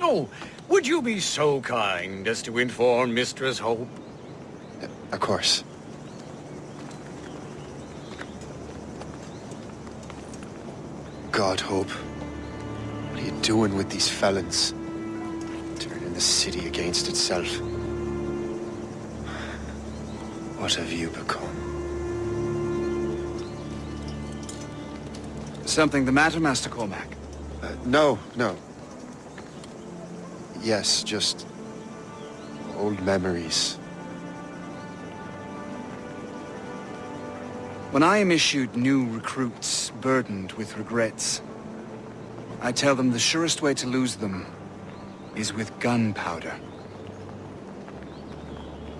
Oh, would you be so kind as to inform Mistress Hope? Of course. God, Hope. What are you doing with these felons? Turning the city against itself. What have you become? Something the matter, Master Cormac? No. Yes, just old memories. When I am issued new recruits burdened with regrets, I tell them the surest way to lose them is with gunpowder.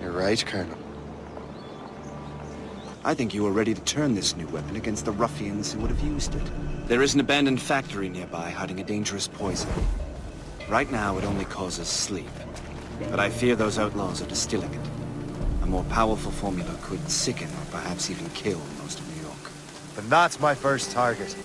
You're right, Colonel. I think you are ready to turn this new weapon against the ruffians who would have used it. There is an abandoned factory nearby hiding a dangerous poison. Right now, it only causes sleep. But I fear those outlaws are distilling it. A more powerful formula could sicken or perhaps even kill most of New York. Then that's my first target.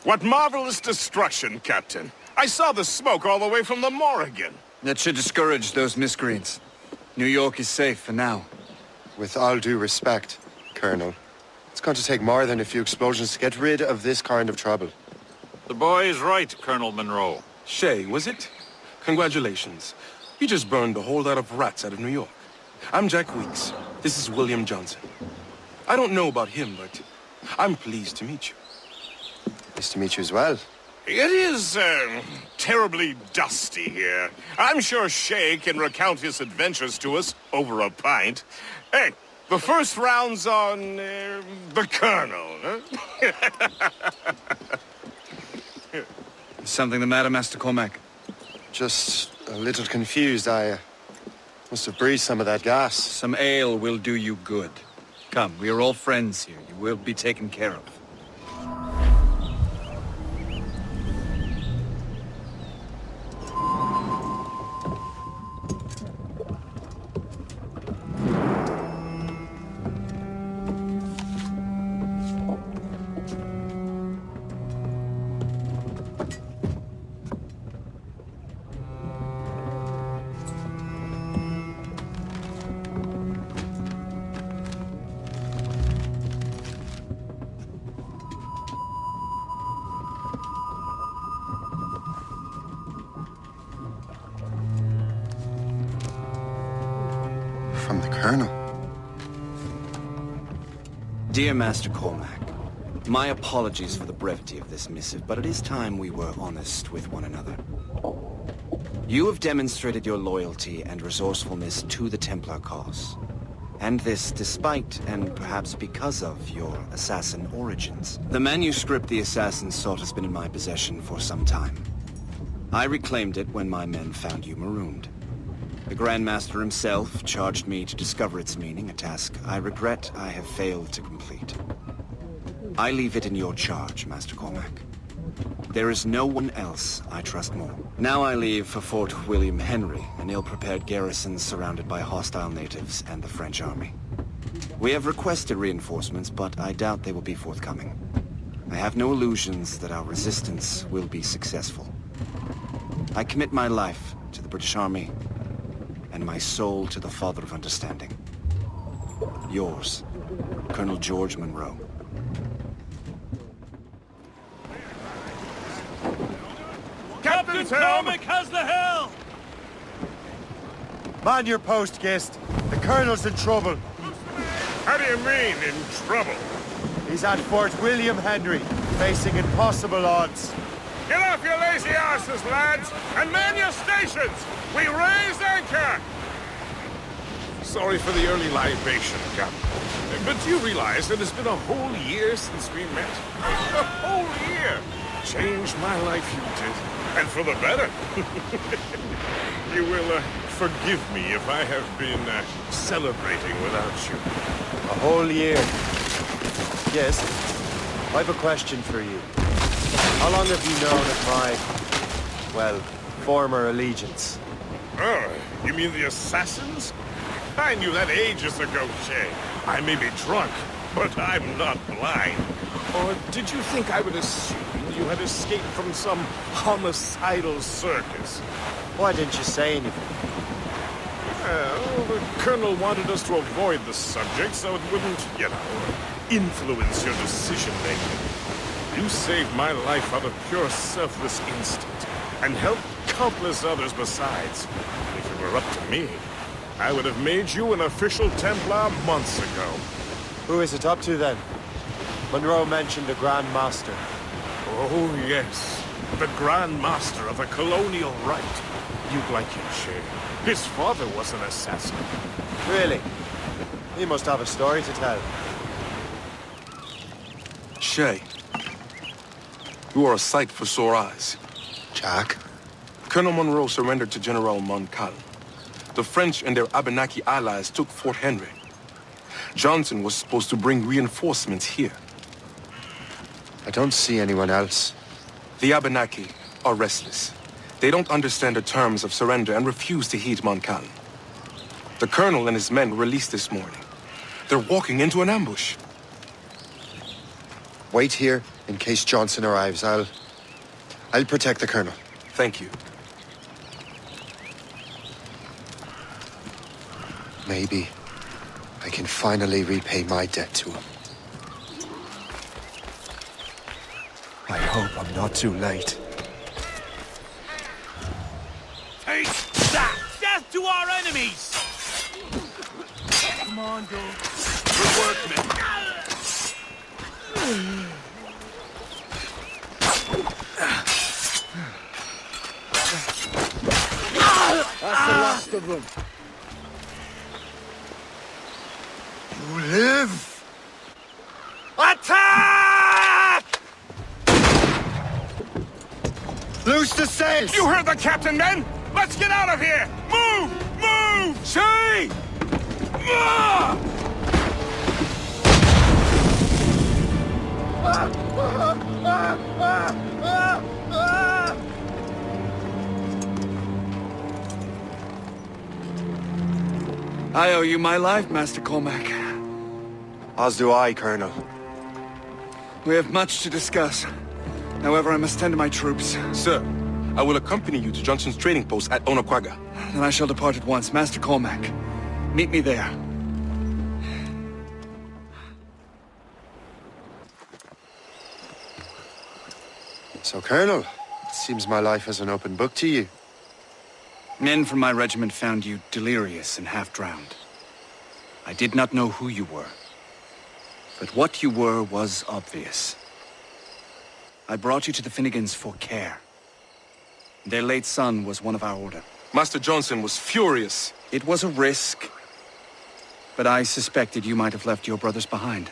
What marvelous destruction, Captain. I saw the smoke all the way from the Morrigan. That should discourage those miscreants. New York is safe for now. With all due respect, Colonel, it's going to take more than a few explosions to get rid of this kind of trouble. The boy is right, Colonel Monroe. Shay, was it? Congratulations. You just burned a whole lot of rats out of New York. I'm Jack Weeks. This is William Johnson. I don't know about him, but I'm pleased to meet you. Nice to meet you as well. It is, terribly dusty here. I'm sure Shay can recount his adventures to us over a pint. Hey, the first round's on, the Colonel, huh? Is something the matter, Master Cormac? Just a little confused. I must have breathed some of that gas. Some ale will do you good. Come, we are all friends here. You will be taken care of. From the Colonel. Dear Master Cormac, my apologies for the brevity of this missive, but it is time we were honest with one another. You have demonstrated your loyalty and resourcefulness to the Templar cause. And this despite, and perhaps because of, your assassin origins. The manuscript the assassins sought has been in my possession for some time. I reclaimed it when my men found you marooned. The Grand Master himself charged me to discover its meaning, a task I regret I have failed to complete. I leave it in your charge, Master Cormac. There is no one else I trust more. Now I leave for Fort William Henry, an ill-prepared garrison surrounded by hostile natives and the French army. We have requested reinforcements, but I doubt they will be forthcoming. I have no illusions that our resistance will be successful. I commit my life to the British Army, and my soul to the Father of Understanding. Yours, Colonel George Monroe. Captain Cormac has the helm! Man your post, Gist. The Colonel's in trouble. How do you mean, in trouble? He's at Fort William Henry, facing impossible odds. Get off your lazy asses, lads, and man your stations! We raise anchor! Sorry for the early libation, Captain. But you realize that it's been a whole year since we met? A whole year! Changed my life, you did. And for the better. You will forgive me if I have been celebrating without you. A whole year. Yes, I have a question for you. How long have you known of my, well, former allegiance? Oh, you mean the Assassins? I knew that ages ago, Shay. I may be drunk, but I'm not blind. Or did you think I would assume you had escaped from some homicidal circus? Why didn't you say anything? Well, the Colonel wanted us to avoid the subject so it wouldn't, influence your decision-making. You saved my life out of pure selfless instinct, and helped countless others besides. If it were up to me, I would have made you an official Templar months ago. Who is it up to, then? Monroe mentioned the Grand Master. Oh, yes. The Grand Master of the colonial rite. You'd like him, Shay. His father was an assassin. Really? He must have a story to tell. Shay, you are a sight for sore eyes. Jack? Colonel Monroe surrendered to General Montcalm. The French and their Abenaki allies took Fort Henry. Johnson was supposed to bring reinforcements here. I don't see anyone else. The Abenaki are restless. They don't understand the terms of surrender and refuse to heed Montcalm. The colonel and his men were released this morning. They're walking into an ambush. Wait here in case Johnson arrives. I'll protect the colonel. Thank you. Maybe I can finally repay my debt to him. I hope I'm not too late. Take that! Death to our enemies! Come on, go. Good work, men. That's the last of them. You live! Attack! Loose the sails! You heard the captain, men! Let's get out of here! Move! Move! Shay! I owe you my life, Master Cormac. As do I, Colonel. We have much to discuss. However, I must tend to my troops. Sir, I will accompany you to Johnson's trading post at Ononquaga. Then I shall depart at once. Master Cormac, meet me there. So, Colonel, it seems my life is an open book to you. Men from my regiment found you delirious and half-drowned. I did not know who you were. But what you were was obvious. I brought you to the Finnegans for care. Their late son was one of our order. Master Johnson was furious. It was a risk, but I suspected you might have left your brothers behind.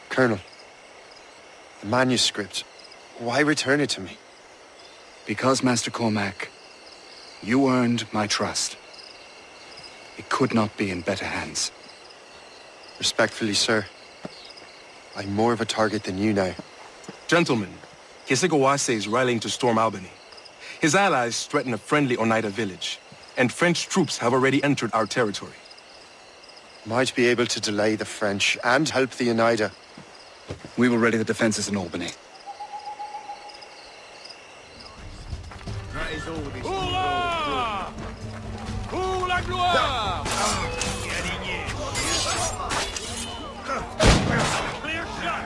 Colonel, the manuscript, why return it to me? Because, Master Cormac, you earned my trust. It could not be in better hands. Respectfully, sir, I'm more of a target than you now. Gentlemen, Kesegoase is rallying to storm Albany. His allies threaten a friendly Oneida village, and French troops have already entered our territory. Might be able to delay the French and help the Oneida. We will ready the defenses in Albany. That is all this. Hourra! Pour la gloire! Clear shot!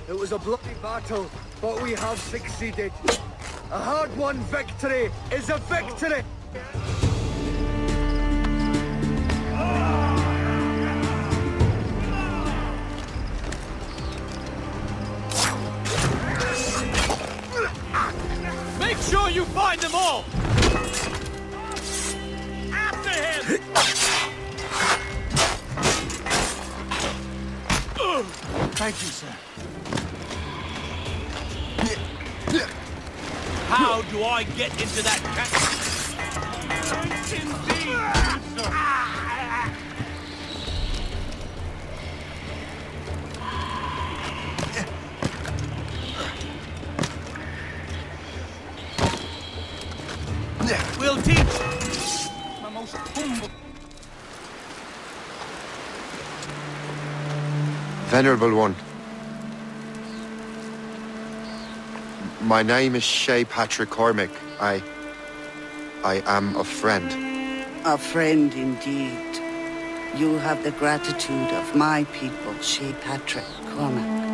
It was a bloody battle, but we have succeeded. A hard-won victory is a victory! Make sure you find them all! After him! Thank you, sir. How do I get into that cat? We'll teach my most humble. Venerable one. My name is Shay Patrick Cormac. I am a friend. A friend indeed. You have the gratitude of my people, Shay Patrick Cormac.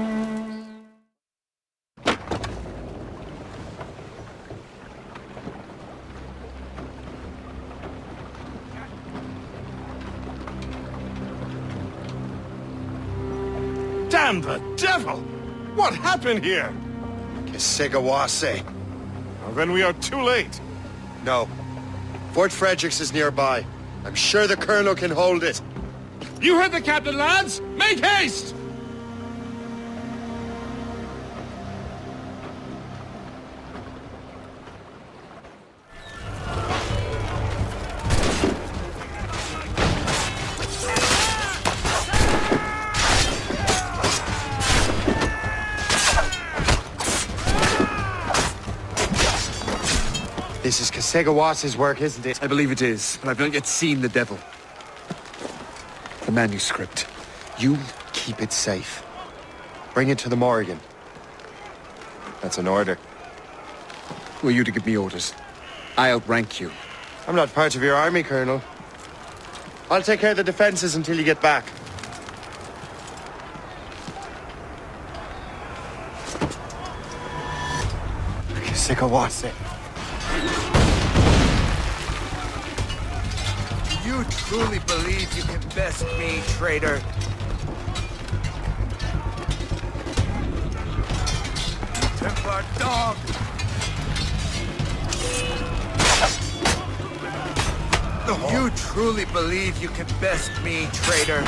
Damn the devil! What happened here? Kesigawase. Well, then we are too late. No. Fort Fredericks is nearby. I'm sure the Colonel can hold it. You heard the captain, lads! Make haste! This is Kesegawase's work, isn't it? I believe it is, but I've not yet seen the devil. The manuscript. You keep it safe. Bring it to the Morrigan. That's an order. Who are you to give me orders? I outrank you. I'm not part of your army, Colonel. I'll take care of the defenses until you get back. Kesigawase. You truly believe you can best me, traitor? Templar dog! You truly believe you can best me, traitor?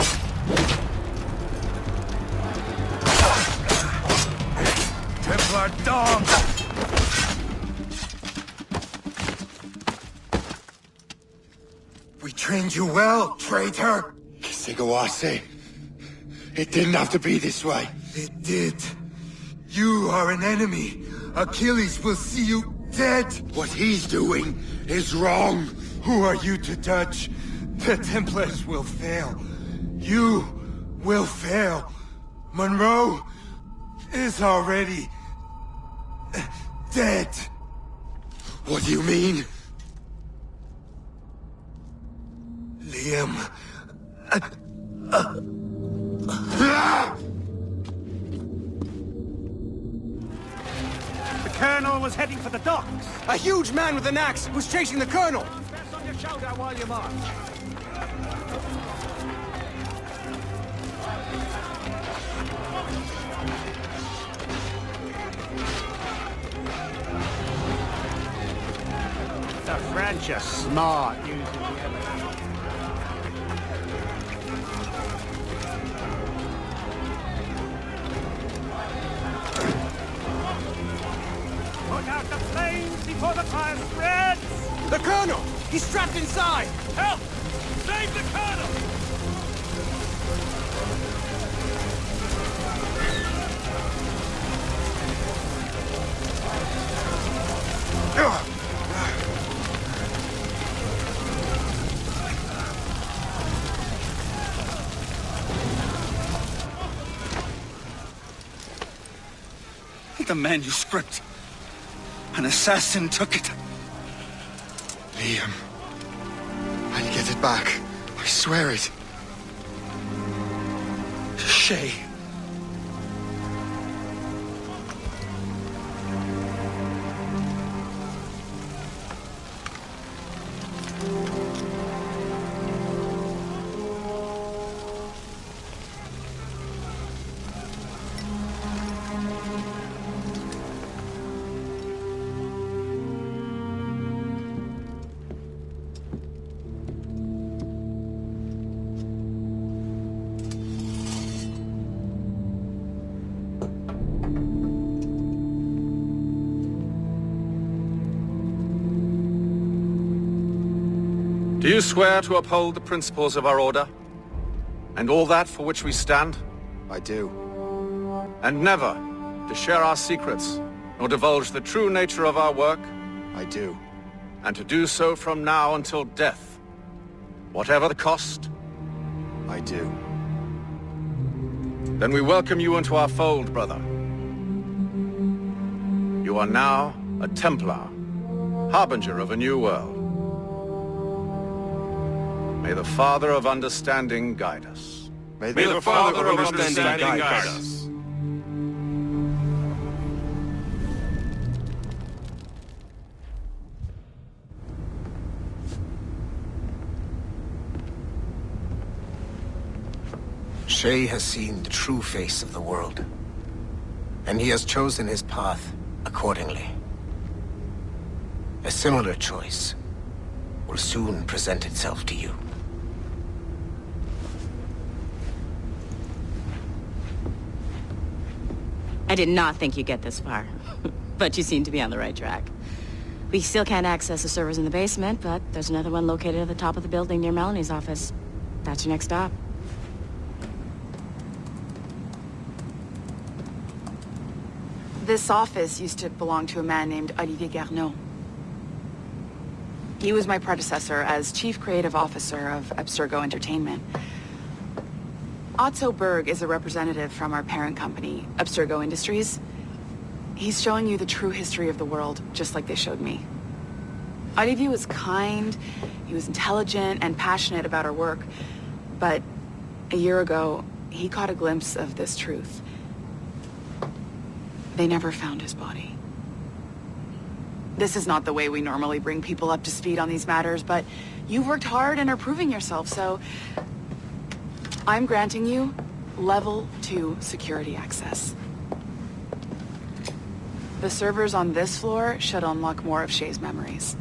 Templar dog! We trained you well, traitor! Kesigawase. It didn't have to be this way. It did. You are an enemy. Achilles will see you dead. What he's doing is wrong. Who are you to judge? The Templars will fail. You will fail. Monroe is already dead. What do you mean? Liam. The Colonel was heading for the docks. A huge man with an axe was chasing the Colonel. Press on your shoulder while you march. The French are smart using the element. Put out the flames before the fire spreads! The Colonel! He's trapped inside! Help! Save the Colonel! The manuscript. An assassin took it. Liam. I'll get it back. I swear it. Shay. Do you swear to uphold the principles of our order? And all that for which we stand? I do. And never to share our secrets, nor divulge the true nature of our work? I do. And to do so from now until death, whatever the cost? I do. Then we welcome you into our fold, brother. You are now a Templar, harbinger of a new world. May the Father of Understanding guide us. May the Father of Understanding guide us. Shay has seen the true face of the world, and he has chosen his path accordingly. A similar choice will soon present itself to you. I did not think you'd get this far, but you seem to be on the right track. We still can't access the servers in the basement, but there's another one located at the top of the building near Melanie's office. That's your next stop. This office used to belong to a man named Olivier Garneau. He was my predecessor as Chief Creative Officer of Abstergo Entertainment. Otto Berg is a representative from our parent company, Abstergo Industries. He's showing you the true history of the world, just like they showed me. Olivier was kind, he was intelligent and passionate about our work, but a year ago, he caught a glimpse of this truth. They never found his body. This is not the way we normally bring people up to speed on these matters, but you've worked hard and are proving yourself, so I'm granting you Level 2 security access. The servers on this floor should unlock more of Shay's memories.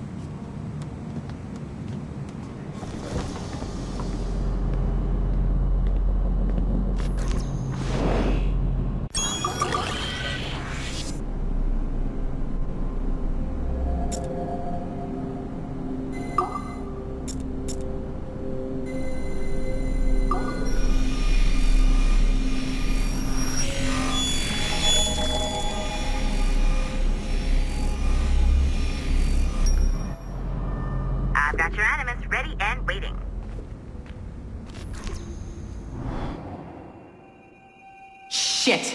Shit!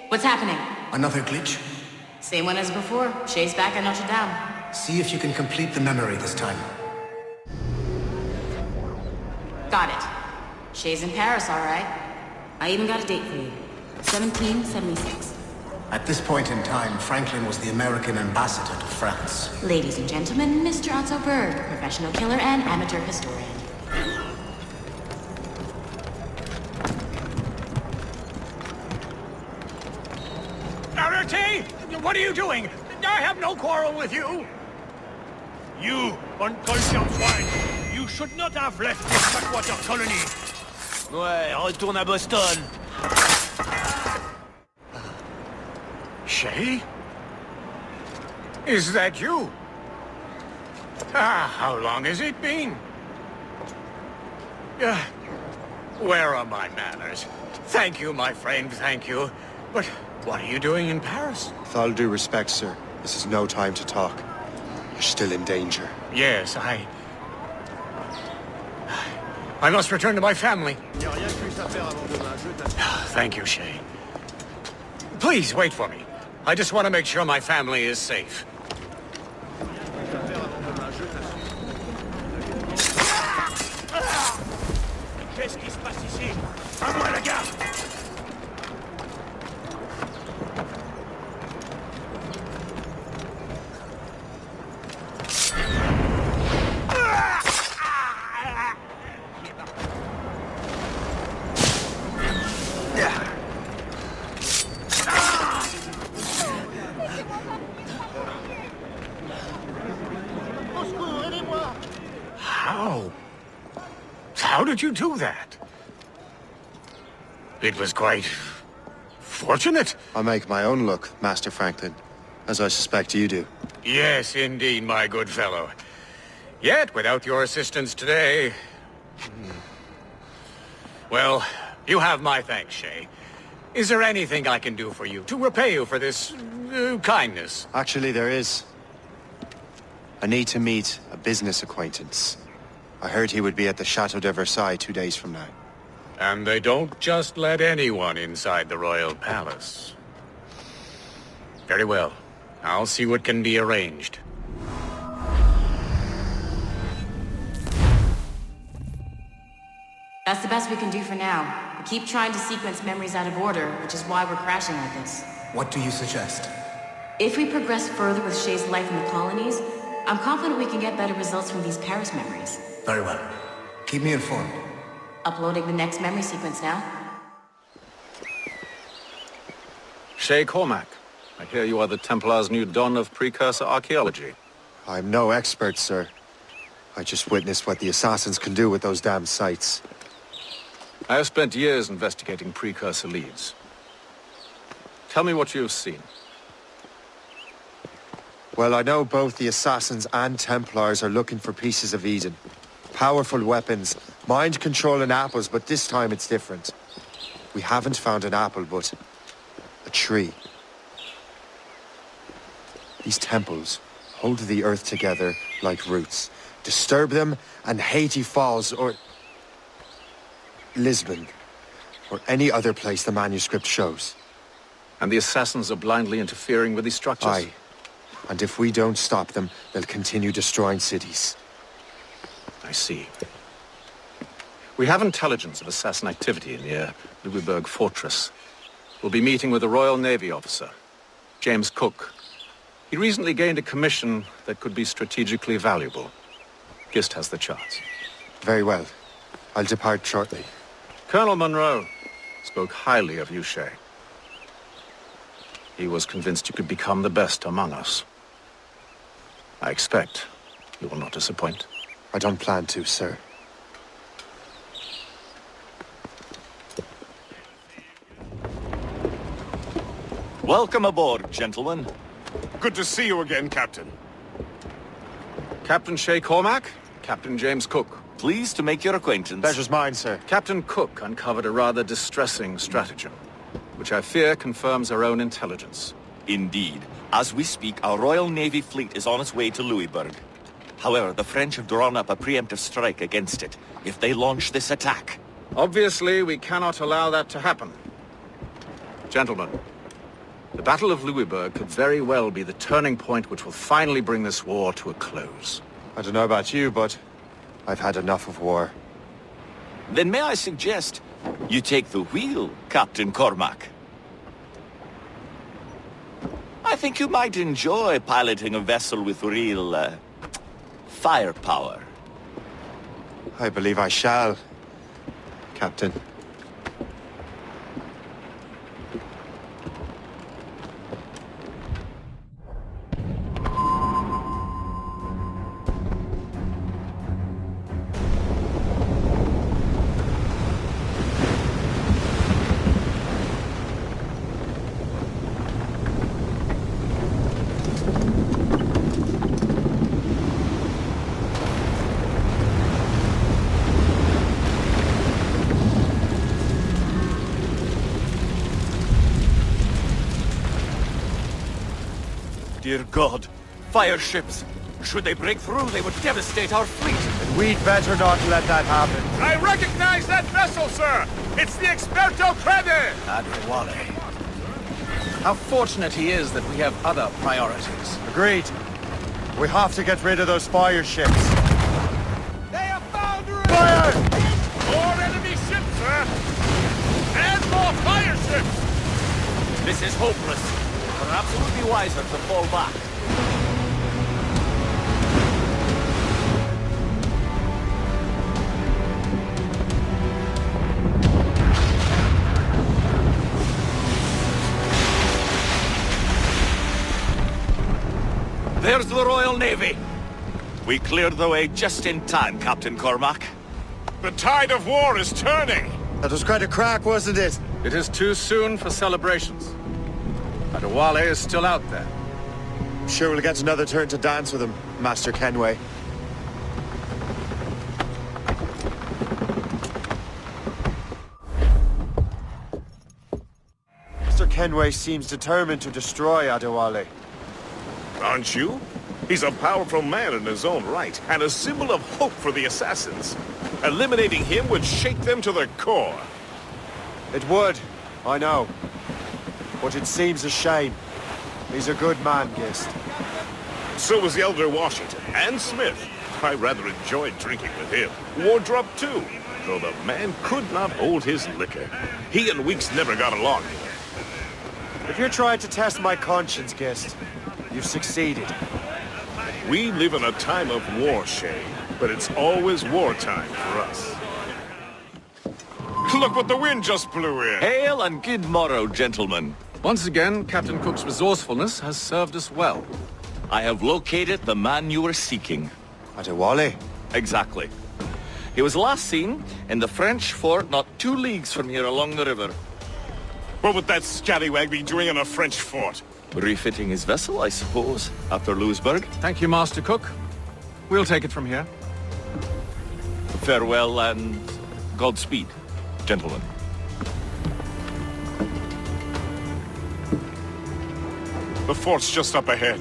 What's happening? Another glitch? Same one as before. Shay's back at Notre Dame. See if you can complete the memory this time. Got it. Shay's in Paris, all right. I even got a date for you. 1776. At this point in time, Franklin was the American ambassador to France. Ladies and gentlemen, Mr. Otto Berg, professional killer and amateur historian. What are you doing? I have no quarrel with you. You, unconscient swine, you should not have left this backwater colony. Ouais, retourne à Boston. Shay? Is that you? How long has it been? Where are my manners? Thank you, my friend, thank you. But what are you doing in Paris? With all due respect, sir, this is no time to talk. You're still in danger. Yes, I must return to my family. Thank you, Shay. Please, wait for me. I just want to make sure my family is safe. Qu'est-ce qui se passe ici? À moi, la garde! How did you do that? It was quite fortunate. I make my own luck, Master Franklin, as I suspect you do. Yes, indeed, my good fellow. Yet, without your assistance today... Well, you have my thanks, Shay. Is there anything I can do for you to repay you for this kindness? Actually, there is. I need to meet a business acquaintance. I heard he would be at the Chateau de Versailles 2 days from now. And they don't just let anyone inside the royal palace. Very well. I'll see what can be arranged. That's the best we can do for now. We keep trying to sequence memories out of order, which is why we're crashing like this. What do you suggest? If we progress further with Shay's life in the colonies, I'm confident we can get better results from these Paris memories. Very well. Keep me informed. Uploading the next memory sequence now. Shay Cormac, I hear you are the Templars' new don of precursor archaeology. I'm no expert, sir. I just witnessed what the Assassins can do with those damn sites. I have spent years investigating precursor leads. Tell me what you have seen. Well, I know both the Assassins and Templars are looking for pieces of Eden. Powerful weapons, mind-controlling apples, but this time it's different. We haven't found an apple, but a tree. These temples hold the earth together like roots. Disturb them, and Haiti falls, or Lisbon, or any other place the manuscript shows. And the Assassins are blindly interfering with these structures? Aye. And if we don't stop them, they'll continue destroying cities. I see. We have intelligence of assassin activity near Louisburg Fortress. We'll be meeting with a Royal Navy officer, James Cook. He recently gained a commission that could be strategically valuable. Gist has the charts. Very well. I'll depart shortly. Colonel Monroe spoke highly of you, Shay. He was convinced you could become the best among us. I expect you will not disappoint. I don't plan to, sir. Welcome aboard, gentlemen. Good to see you again, Captain. Captain Shay Cormac, Captain James Cook. Pleased to make your acquaintance. Pleasure's mine, sir. Captain Cook uncovered a rather distressing stratagem, which I fear confirms our own intelligence. Indeed. As we speak, our Royal Navy fleet is on its way to Louisburg. However, the French have drawn up a preemptive strike against it if they launch this attack. Obviously, we cannot allow that to happen. Gentlemen, the Battle of Louisburg could very well be the turning point which will finally bring this war to a close. I don't know about you, but I've had enough of war. Then may I suggest you take the wheel, Captain Cormac? I think you might enjoy piloting a vessel with real, firepower. I believe I shall, Captain. Dear God, fire ships. Should they break through, they would devastate our fleet. And we'd better not let that happen. I recognize that vessel, sir! It's the Experto Crede! Adewale. How fortunate he is that we have other priorities. Agreed. We have to get rid of those fire ships. They are foundering! Fire! More enemy ships, sir! And more fire ships! This is hopeless. Perhaps it would be wiser to fall back. There's the Royal Navy. We cleared the way just in time, Captain Cormac. The tide of war is turning! That was quite a crack, wasn't it? It is too soon for celebrations. Adewale is still out there. I'm sure we'll get another turn to dance with him, Master Kenway. Master Kenway seems determined to destroy Adewale. Aren't you? He's a powerful man in his own right, and a symbol of hope for the Assassins. Eliminating him would shake them to the core. It would, I know. But it seems a shame. He's a good man, Gist. So was the Elder Washington, and Smith. I rather enjoyed drinking with him. Wardrop, too, though the man could not hold his liquor. He and Weeks never got along. If you're trying to test my conscience, Gist, you've succeeded. We live in a time of war, Shay, but it's always wartime for us. Look what the wind just blew in! Hail and good morrow, gentlemen. Once again, Captain Cook's resourcefulness has served us well. I have located the man you were seeking. Adewale? Exactly. He was last seen in the French fort not 2 leagues from here along the river. What would that scallywag be doing in a French fort? Refitting his vessel, I suppose, after Louisburg. Thank you, Master Cook. We'll take it from here. Farewell and Godspeed, gentlemen. The fort's just up ahead.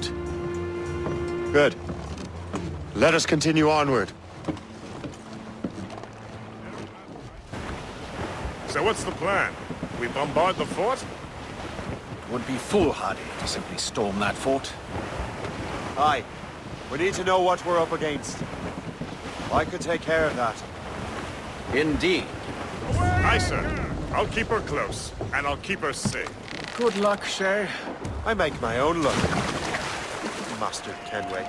Good. Let us continue onward. So what's the plan? We bombard the fort? Would be foolhardy to simply storm that fort. Aye. We need to know what we're up against. I could take care of that. Indeed. Aye, sir. I'll keep her close, and I'll keep her safe. Good luck, Shay. I make my own luck, Master Kenway.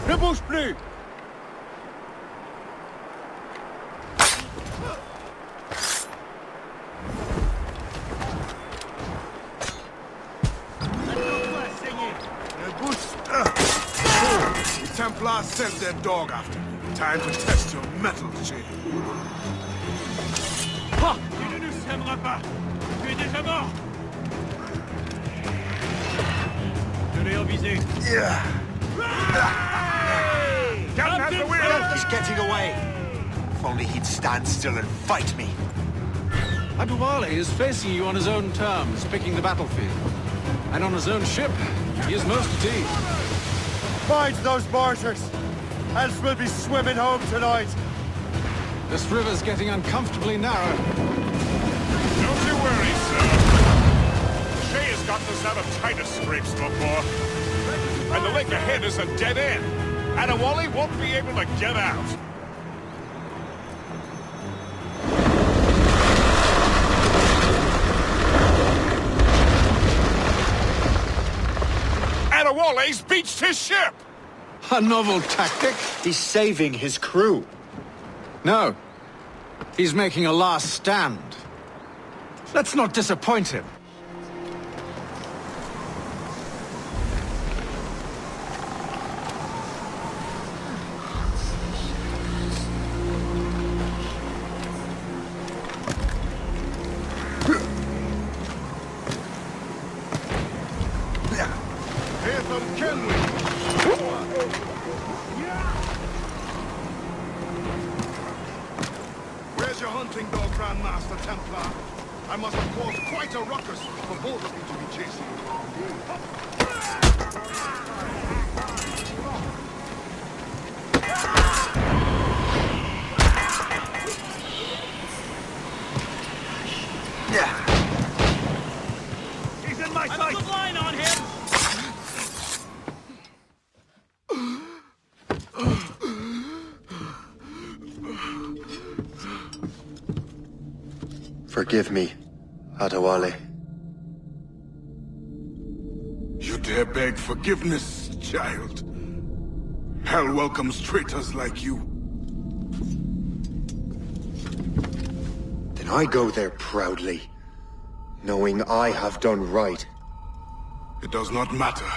Ne bouge plus! The Templars sent their dog after me. Time to test your mettle, Shay. Ah! Tu ne nous sèmeras pas! Tu es déjà mort! Je l'ai envisé. Yeah. Captain has the wheel! He's getting away. If only he'd stand still and fight me. Adewale is facing you on his own terms, picking the battlefield. And on his own ship, he is most at ease. Find those mortars, else we'll be swimming home tonight. This river's getting uncomfortably narrow. Don't you worry, sir. Shay has gotten us out of tighter scrapes before. And the lake ahead is a dead end. Adewale won't be able to get out. Adewale's beached his ship! A novel tactic? He's saving his crew. No. He's making a last stand. Let's not disappoint him. Where's your hunting dog, Grandmaster Templar? I must have caused quite a ruckus for both of you to be chasing He's in my sight! Put the line on him! Forgive me, Adewale. You dare beg forgiveness, child? Hell welcomes traitors like you. Then I go there proudly, knowing I have done right. It does not matter.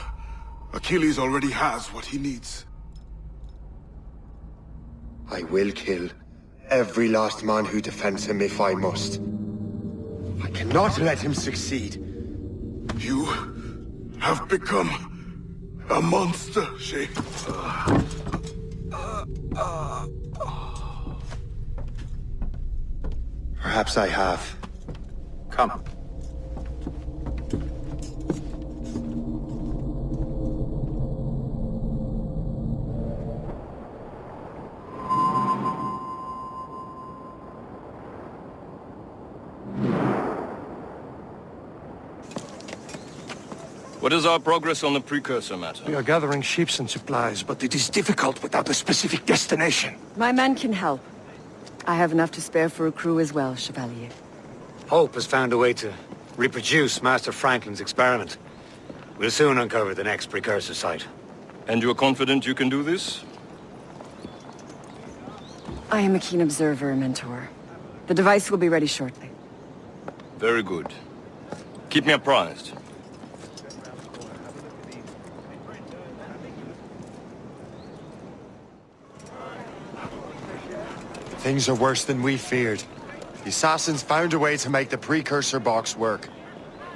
Achilles already has what he needs. I will kill every last man who defends him if I must. I cannot let him succeed. You have become a monster, Shay. Perhaps I have. Come. What is our progress on the precursor matter? We are gathering ships and supplies, but it is difficult without a specific destination. My men can help. I have enough to spare for a crew as well, Chevalier. Hope has found a way to reproduce Master Franklin's experiment. We'll soon uncover the next precursor site. And you are confident you can do this? I am a keen observer, Mentor. The device will be ready shortly. Very good. Keep me apprised. Things are worse than we feared. The Assassins found a way to make the precursor box work.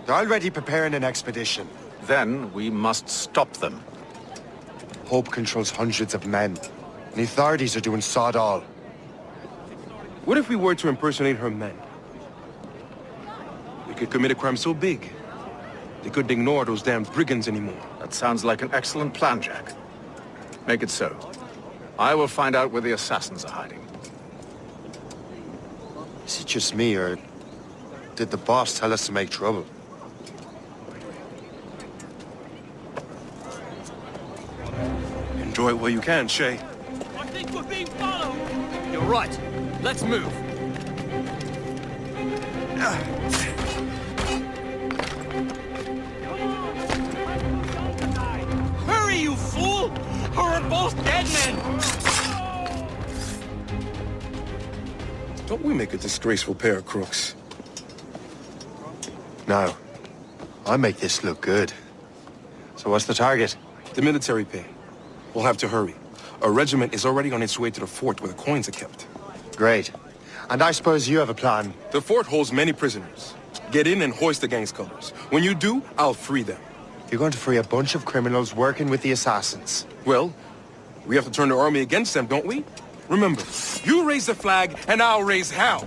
They're already preparing an expedition. Then we must stop them. Hope controls hundreds of men, and the authorities are doing sod all. What if we were to impersonate her men? We could commit a crime so big, they couldn't ignore those damn brigands anymore. That sounds like an excellent plan, Jack. Make it so. I will find out where the assassins are hiding. Is it just me, or did the boss tell us to make trouble? Enjoy it while you can, Shay. I think we're being followed! You're right. Let's move. Hurry, you fool! Or we're both dead men! Don't we make a disgraceful pair of crooks? No. I make this look good. So what's the target? The military pay. We'll have to hurry. A regiment is already on its way to the fort where the coins are kept. Great. And I suppose you have a plan. The fort holds many prisoners. Get in and hoist the gang's colors. When you do, I'll free them. You're going to free a bunch of criminals working with the Assassins. Well, we have to turn the army against them, don't we? Remember, you raise the flag, and I'll raise hell.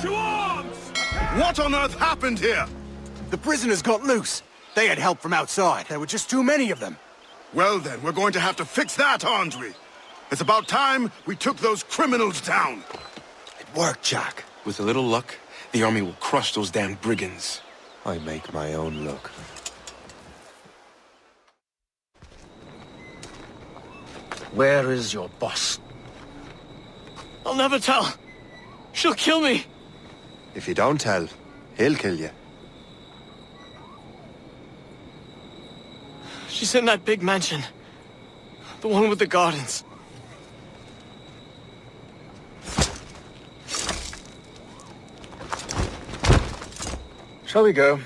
To arms! What on earth happened here? The prisoners got loose. They had help from outside. There were just too many of them. Well then, we're going to have to fix that, aren't we? It's about time we took those criminals down. It worked, Jack. With a little luck, the army will crush those damn brigands. I make my own luck. Where is your boss? I'll never tell. She'll kill me. If you don't tell, he'll kill you. She's in that big mansion. The one with the gardens. Shall we go?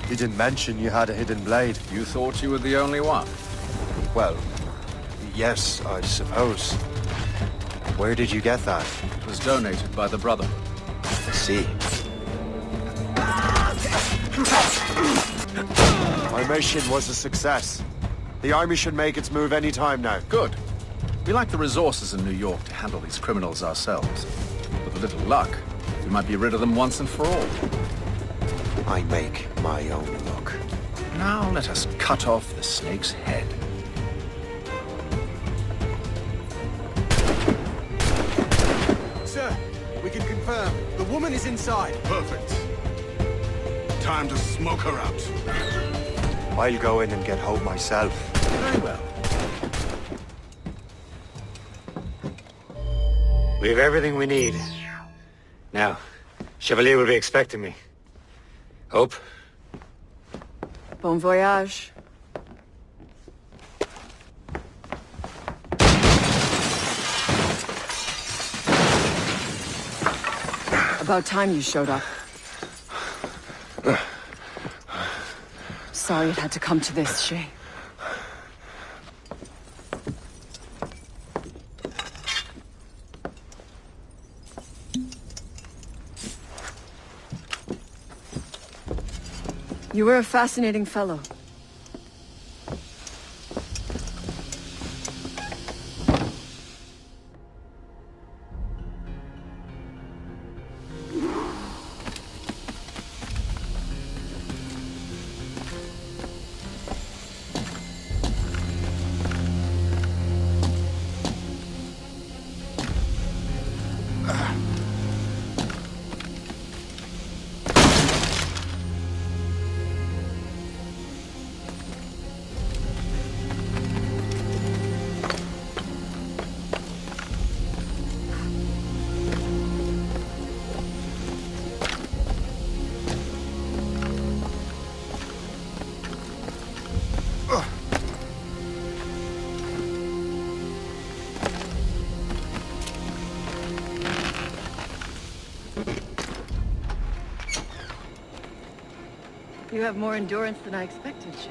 You didn't mention you had a hidden blade. You thought you were the only one? Well, yes, I suppose. Where did you get that? It was donated by the Brotherhood. I see. My mission was a success. The army should make its move any time now. Good. We lack the resources in New York to handle these criminals ourselves. With a little luck, we might be rid of them once and for all. I make my own luck. Now let us cut off the snake's head. Sir, we can confirm. The woman is inside. Perfect. Time to smoke her out. I'll go in and get Hope myself. Very well. We have everything we need. Now, Chevalier will be expecting me. Hope? Bon voyage. About time you showed up. Sorry it had to come to this, Shay. You were a fascinating fellow. You have more endurance than I expected, Shay.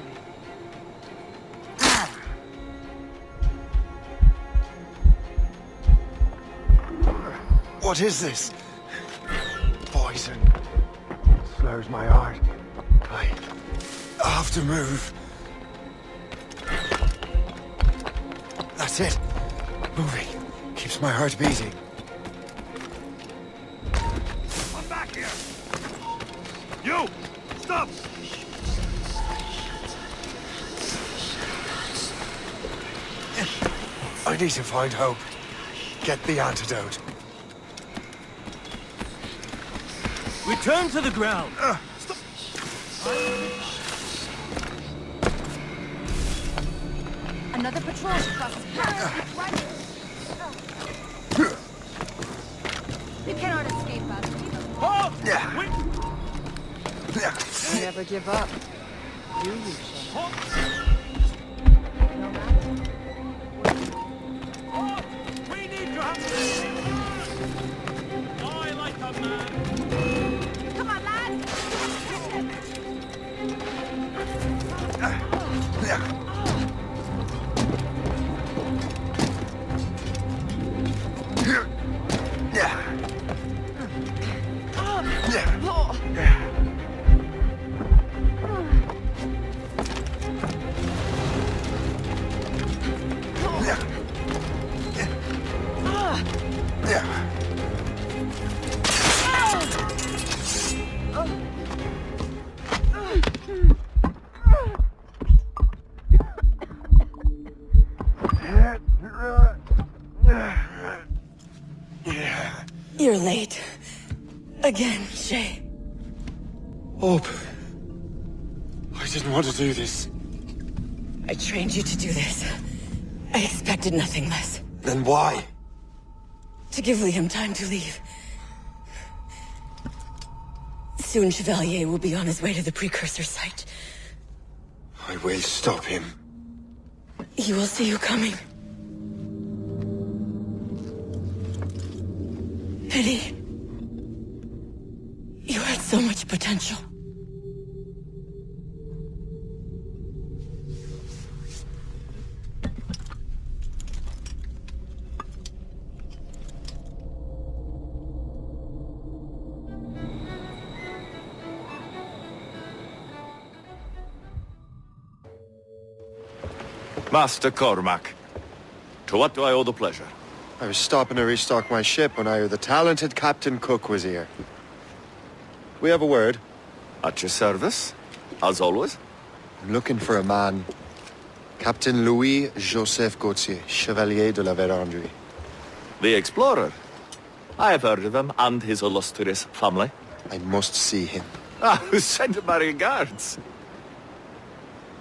What is this? Poison. Slurs my heart. I have to move. That's it. Moving. Keeps my heart beating. Come back here! You! Stop! I need to find hope. Get the antidote. Return to the ground! Stop. Another patrol crosses paths. Right. You cannot escape us. Oh! Yeah. Never give up. Do you, Shay? We need to have... Die like a man! Come on, lads! You're late. Again, Shay. Hope. I didn't want to do this. I trained you to do this. I expected nothing less. Then why? To give Liam time to leave. Soon Chevalier will be on his way to the precursor site. I will stop him. He will see you coming. Eddie. You had so much potential. Master Cormac, to what do I owe the pleasure? I was stopping to restock my ship when I heard the talented Captain Cook was here. We have a word. At your service, as always. I'm looking for a man. Captain Louis-Joseph Gauthier, Chevalier de la Vérendrye. The explorer. I have heard of him and his illustrious family. I must see him. Ah, send my regards.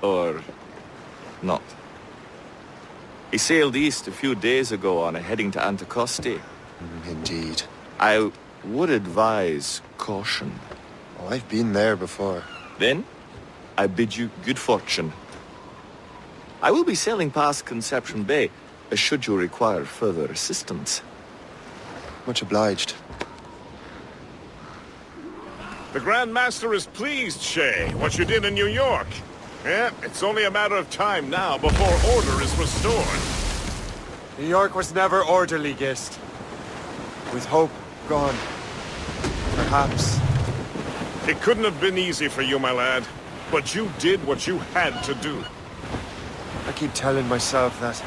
Or not. He sailed east a few days ago on a heading to Anticosti. Indeed. I would advise caution. Oh, I've been there before. Then, I bid you good fortune. I will be sailing past Conception Bay, should you require further assistance. Much obliged. The Grand Master is pleased, Shay, what you did in New York. Yeah, it's only a matter of time now before order is restored. New York was never orderly, Gist. With hope gone, perhaps. It couldn't have been easy for you, my lad. But you did what you had to do. I keep telling myself that.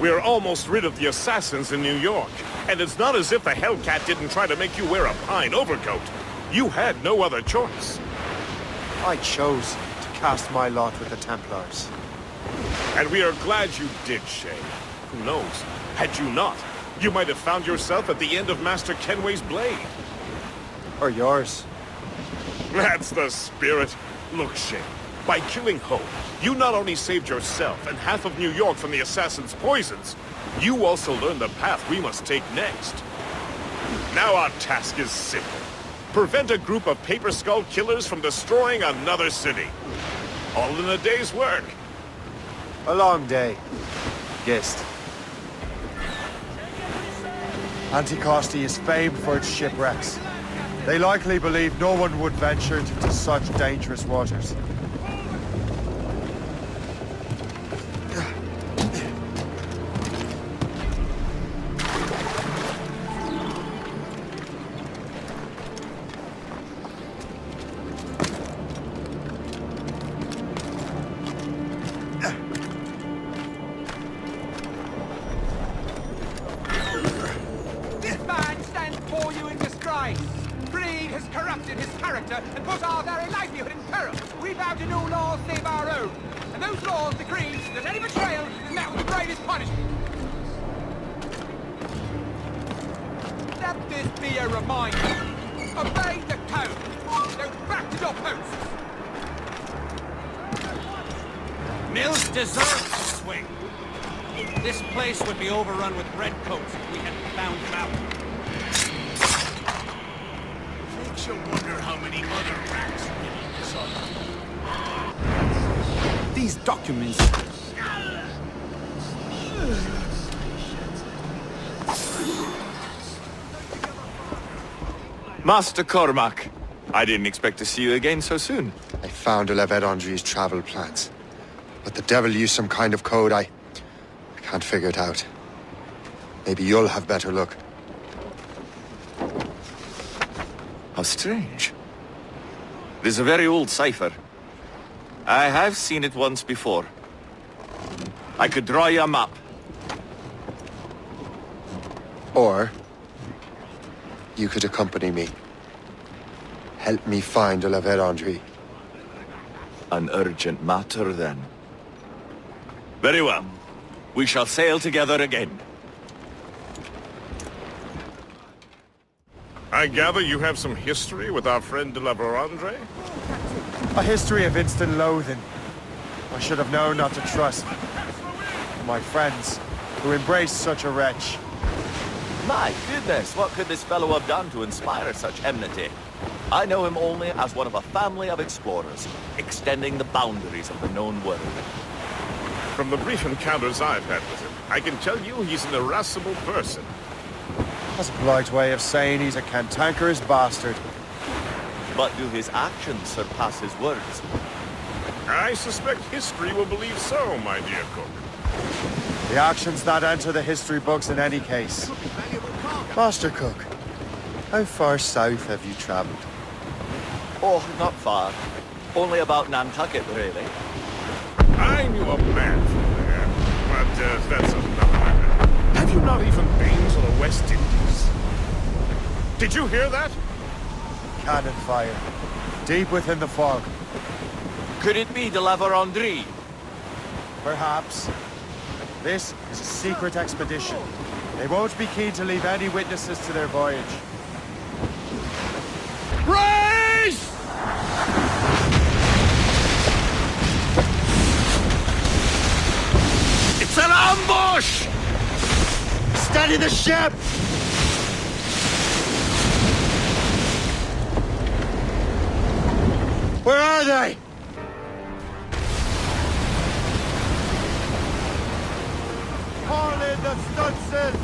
We're almost rid of the assassins in New York. And it's not as if the Hellcat didn't try to make you wear a pine overcoat. You had no other choice. I chose to cast my lot with the Templars. And we are glad you did, Shay. Who knows? Had you not, you might have found yourself at the end of Master Kenway's blade. Or yours. That's the spirit. Look, Shay, by killing Hope, you not only saved yourself and half of New York from the assassins' poisons, you also learned the path we must take next. Now our task is simple. Prevent a group of Paper Skull killers from destroying another city. All in a day's work. A long day. Gist. Anticosti is famed for its shipwrecks. They likely believe no one would venture into such dangerous waters. And put our very livelihood in peril. We vow to no laws save our own. And those laws decree that any betrayal is met with the greatest punishment. Let this be a reminder. Obey the code. Go back to your posts. Mills deserves to swing. This place would be overrun with redcoats if we hadn't found him out. Makes you wonder how many other rats really this up. These documents... Master Cormac, I didn't expect to see you again so soon. I found Levet Andre's travel plans. But the devil used some kind of code. I can't figure it out. Maybe you'll have better luck. How strange. This is a very old cipher. I have seen it once before. I could draw you a map. Or you could accompany me. Help me find Levet Andre. An urgent matter, then. Very well. We shall sail together again. I gather you have some history with our friend de la Vérandre? A history of instant loathing. I should have known not to trust my friends who embraced such a wretch. My goodness, what could this fellow have done to inspire such enmity? I know him only as one of a family of explorers, extending the boundaries of the known world. From the brief encounters I've had with him, I can tell you he's an irascible person. That's a polite way of saying he's a cantankerous bastard. But do his actions surpass his words? I suspect history will believe so, my dear cook. The actions that enter the history books in any case. Master Cook, how far south have you traveled? Oh, not far. Only about Nantucket, really. I knew a man from there, but that's another matter. Have you not even been to the West Indies? Did you hear that? Cannon fire. Deep within the fog. Could it be de la Vérandre? Perhaps. This is a secret expedition. They won't be keen to leave any witnesses to their voyage. Race! It's an ambush! Steady the ship! Where are they? Call in the Stutzes!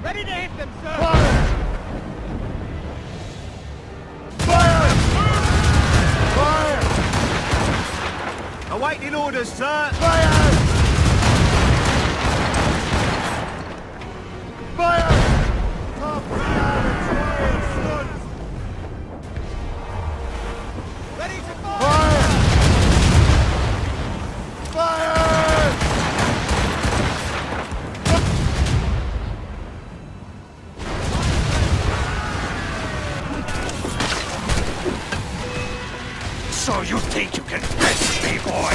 Ready to hit them, sir! Fire! Fire! Awaiting orders, sir! Fire! Fire! Top Troy Studs! Ready to Fire! Fire! So you think you can test me, boy?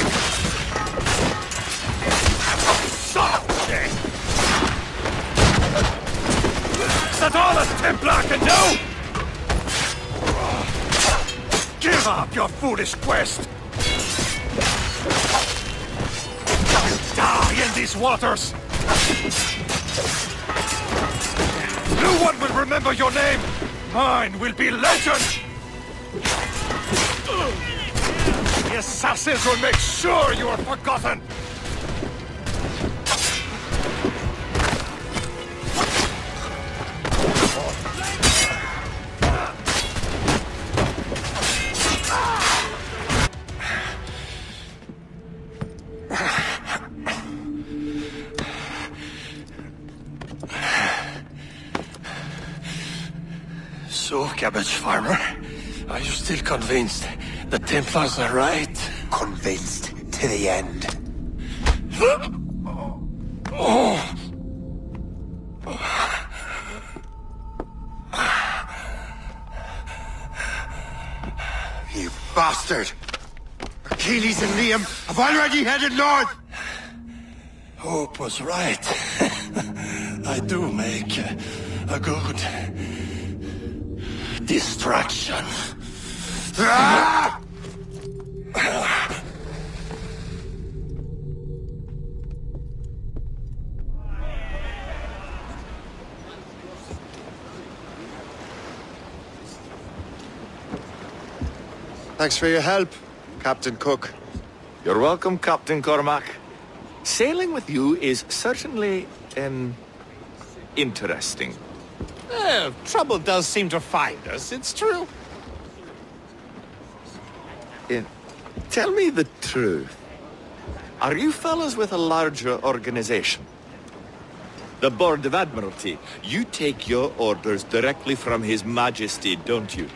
Something! Is that all a Templar can do? Give up your foolish quest! You die in these waters! No one will remember your name! Mine will be legend! The assassins will make sure you are forgotten! So, cabbage farmer, are you still convinced the Templars are right? Convinced to the end. You bastard! Achilles and Liam have already headed north! Hope was right. I do make a good distraction. Ah! Thanks for your help, Captain Cook. You're welcome, Captain Cormac. Sailing with you is certainly, interesting. Trouble does seem to find us, it's true. Tell me the truth. Are you fellas with a larger organization? The Board of Admiralty. You take your orders directly from His Majesty, don't you?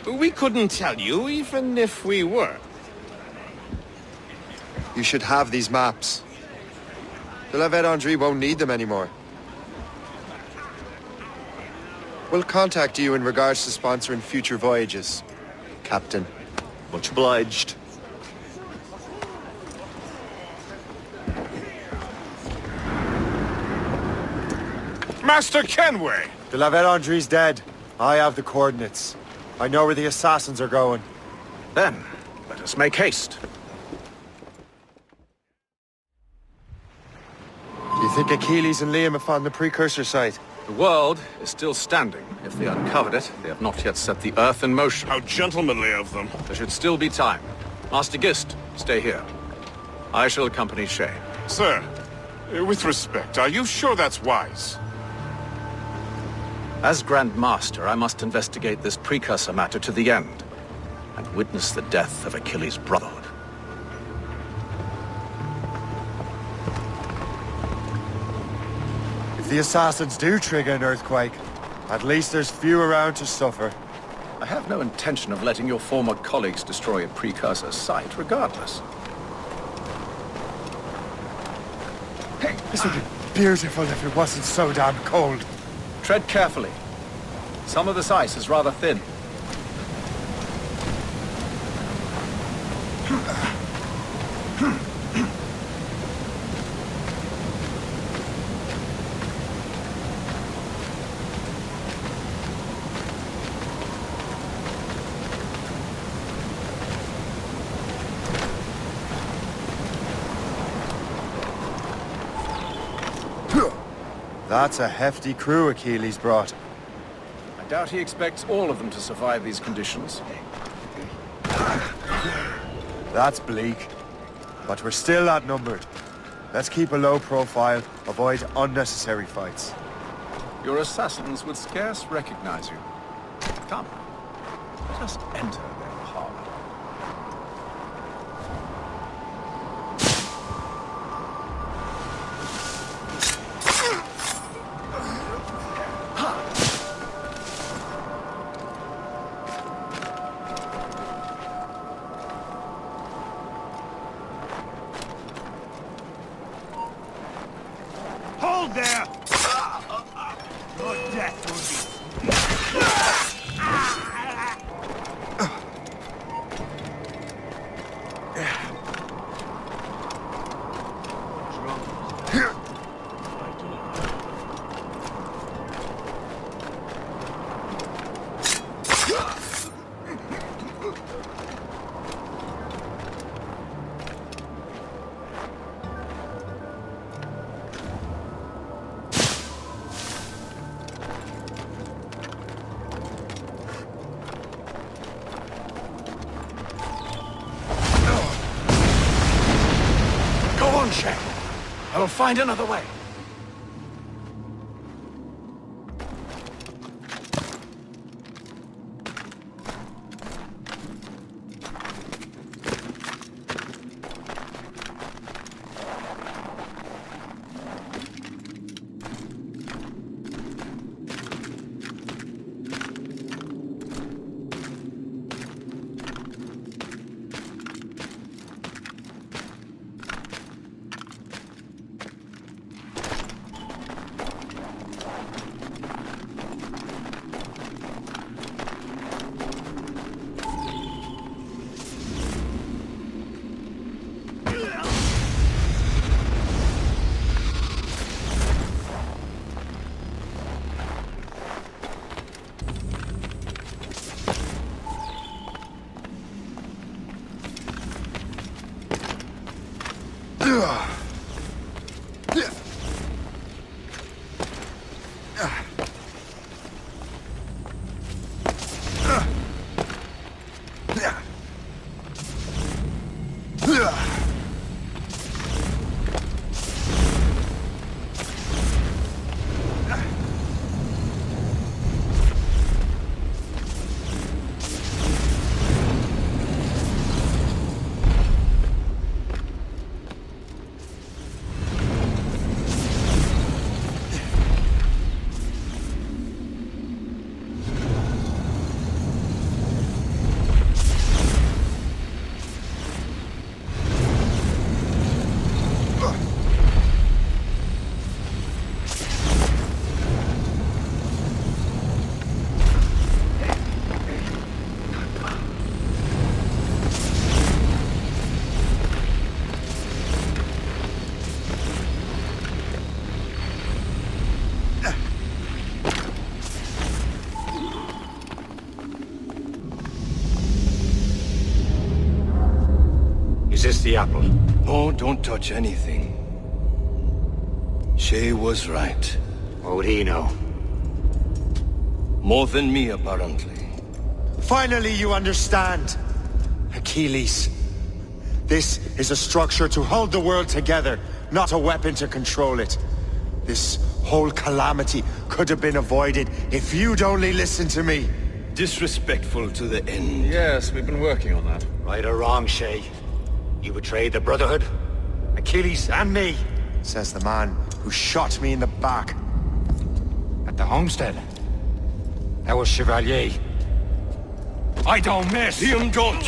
We couldn't tell you, even if we were. You should have these maps. De la Vérendrye won't need them anymore. We'll contact you in regards to sponsoring future voyages, Captain. Much obliged. Master Kenway! De la Vérendrye's dead. I have the coordinates. I know where the assassins are going. Then, let us make haste. Do you think Achilles and Liam have found the precursor site? The world is still standing. If they uncovered it, they have not yet set the Earth in motion. How gentlemanly of them. There should still be time. Master Gist, stay here. I shall accompany Shay. Sir, with respect, are you sure that's wise? As Grand Master, I must investigate this precursor matter to the end, and witness the death of Achilles' Brotherhood. If the assassins do trigger an earthquake, at least there's few around to suffer. I have no intention of letting your former colleagues destroy a precursor site, regardless. This would be beautiful if it wasn't so damn cold. Tread carefully. Some of this ice is rather thin. That's a hefty crew Achilles brought. I doubt he expects all of them to survive these conditions. That's bleak. But we're still outnumbered. Let's keep a low profile, avoid unnecessary fights. Your assassins would scarce recognize you. Come, let us enter their parlor. Hold there! Your death will Shay. I will find another way. Is this the apple? No, don't touch anything. Shay was right. What would he know? More than me, apparently. Finally you understand. Achilles. This is a structure to hold the world together, not a weapon to control it. This whole calamity could have been avoided if you'd only listened to me. Disrespectful to the end. Yes, we've been working on that. Right or wrong, Shay. You betrayed the Brotherhood, Achilles, and me. Says the man who shot me in the back. At the homestead. That was Chevalier. I don't miss! Liam, don't!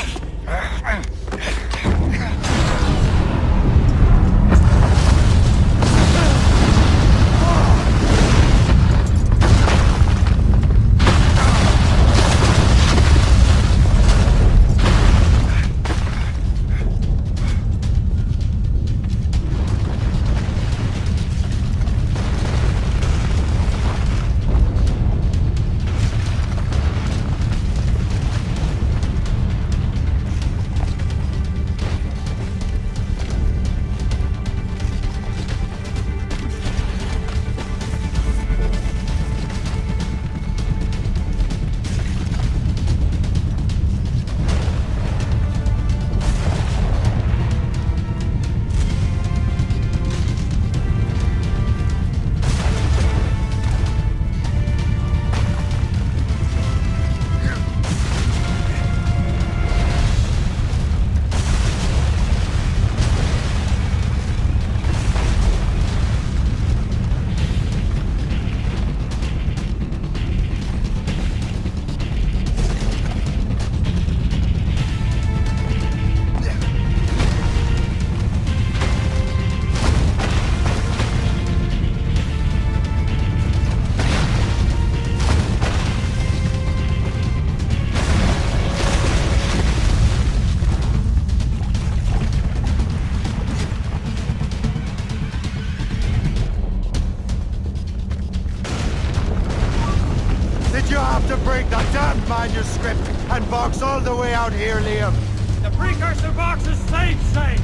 To break that damned manuscript and box all the way out here, Liam. The precursor box is safe, Shay.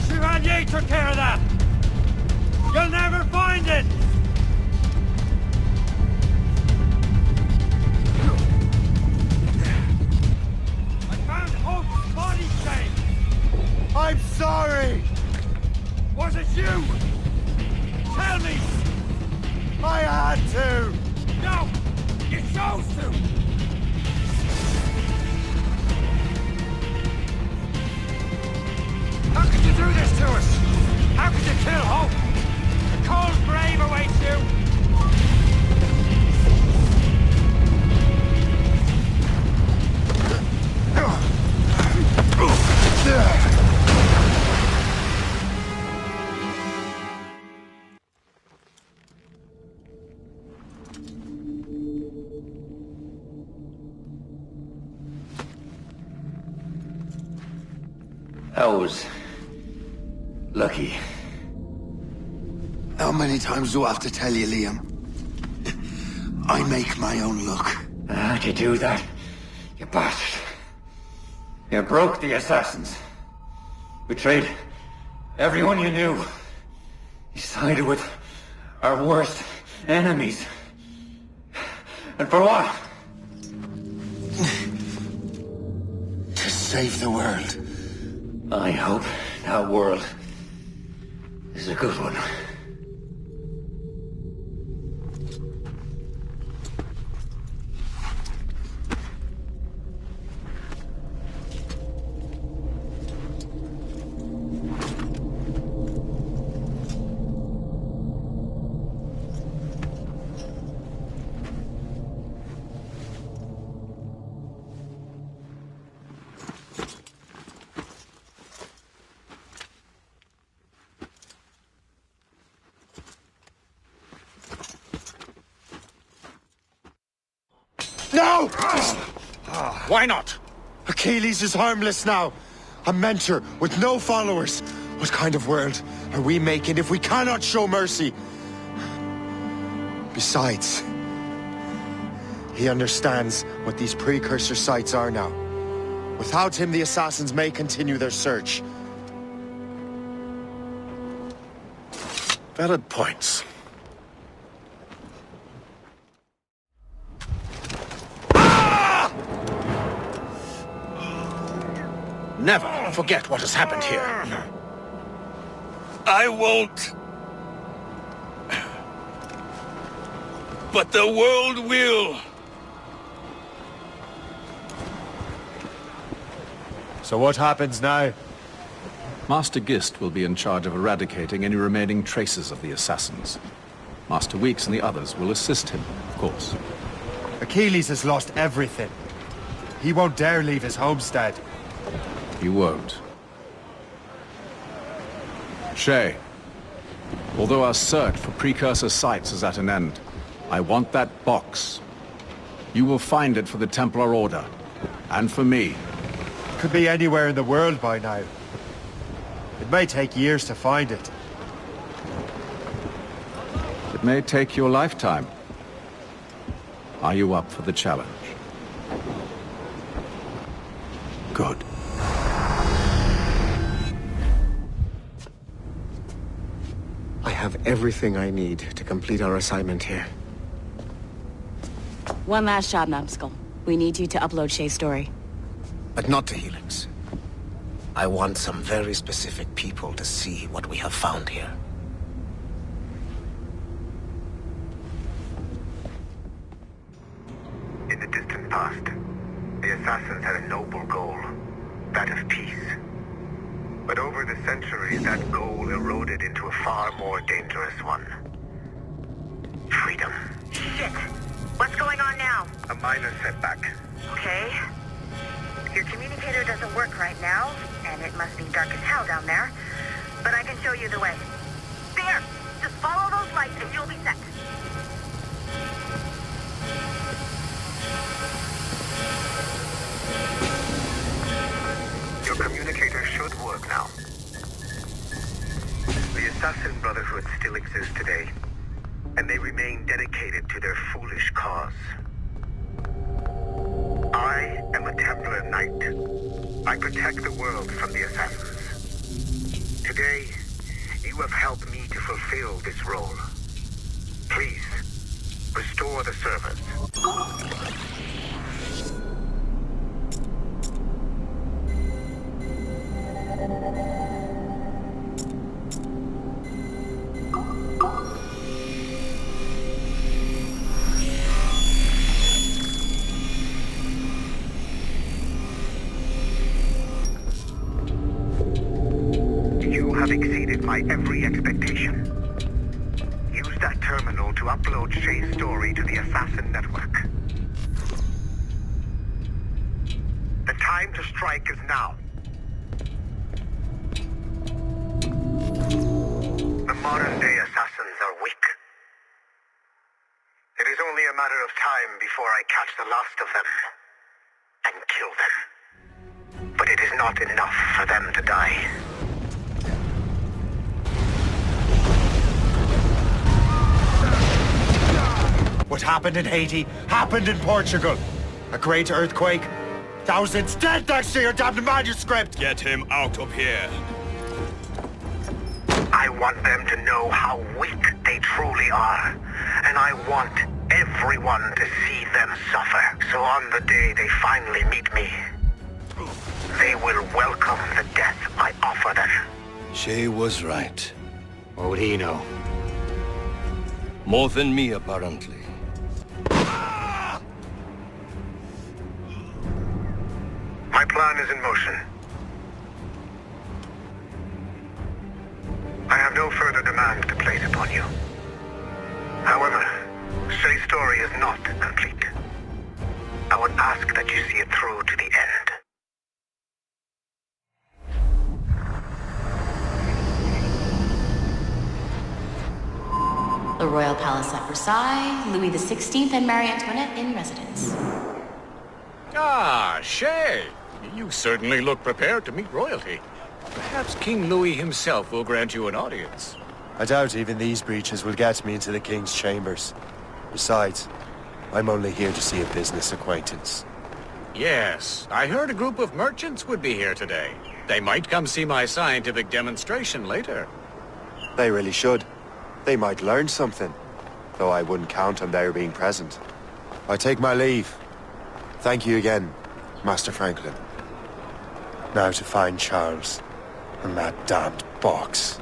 Chevalier took care of that. You'll never find it. I found Hope's body, Shay. I'm sorry. Was it you? Tell me. I had to. No. You chose to! How could you do this to us? How could you kill Hope? The cold grave awaits you! That was... lucky. How many times do I have to tell you, Liam? I make my own luck. How'd you do that, you bastard? You broke the Assassins. Betrayed Everyone you knew. You sided with our worst enemies. And for what? To save the world. I hope that world is a good one. No! Why not? Achilles is harmless now. A mentor with no followers. What kind of world are we making if we cannot show mercy? Besides, he understands what these precursor sites are now. Without him, the assassins may continue their search. Valid points. Never forget what has happened here. I won't. But the world will. So what happens now? Master Gist will be in charge of eradicating any remaining traces of the assassins. Master Weeks and the others will assist him, of course. Achilles has lost everything. He won't dare leave his homestead. He won't. Shay, although our search for precursor sites is at an end, I want that box. You will find it for the Templar Order, and for me. Could be anywhere in the world by now. It may take years to find it. It may take your lifetime. Are you up for the challenge? Good. I have everything I need to complete our assignment here. One last job, Numbskull. We need you to upload Shay's story. But not to Helix. I want some very specific people to see what we have found here. In the distant past, the Assassins had a noble goal, that of peace. But over the centuries, that goal eroded into a far more dangerous one. Freedom. Shit! What's going on now? A minor setback. Okay. Your communicator doesn't work right now, and it must be dark as hell down there. But I can show you the way. There! Just follow those lights and you'll be set. Your communicator should work now. The Assassin Brotherhood still exists today, and they remain dedicated to their foolish cause. I am a Templar Knight. I protect the world from the Assassins. Today, you have helped me to fulfill this role. Please, restore the servers. You have exceeded my every expectation. Use that terminal to upload Shay's story to the Assassin Network. The time to strike is now. The modern-day Assassins are weak. It is only a matter of time before I catch the last of them and kill them. But it is not enough for them to die. What happened in Haiti happened in Portugal. A great earthquake. Thousands dead thanks to your damned manuscript! Get him out of here. I want them to know how weak they truly are. And I want everyone to see them suffer. So on the day they finally meet me, they will welcome the death I offer them. Shay was right. What would he know? More than me, apparently. My plan is in motion. I have no further demand to place upon you. However, Shay's story is not complete. I would ask that you see it through to the end. The Royal Palace at Versailles, Louis XVI and Marie Antoinette in residence. Ah, Shay! You certainly look prepared to meet royalty. Perhaps King Louis himself will grant you an audience. I doubt even these breaches will get me into the King's chambers. Besides, I'm only here to see a business acquaintance. Yes, I heard a group of merchants would be here today. They might come see my scientific demonstration later. They really should. They might learn something, though I wouldn't count on their being present. I take my leave. Thank you again, Master Franklin. Now to find Charles and that damned box.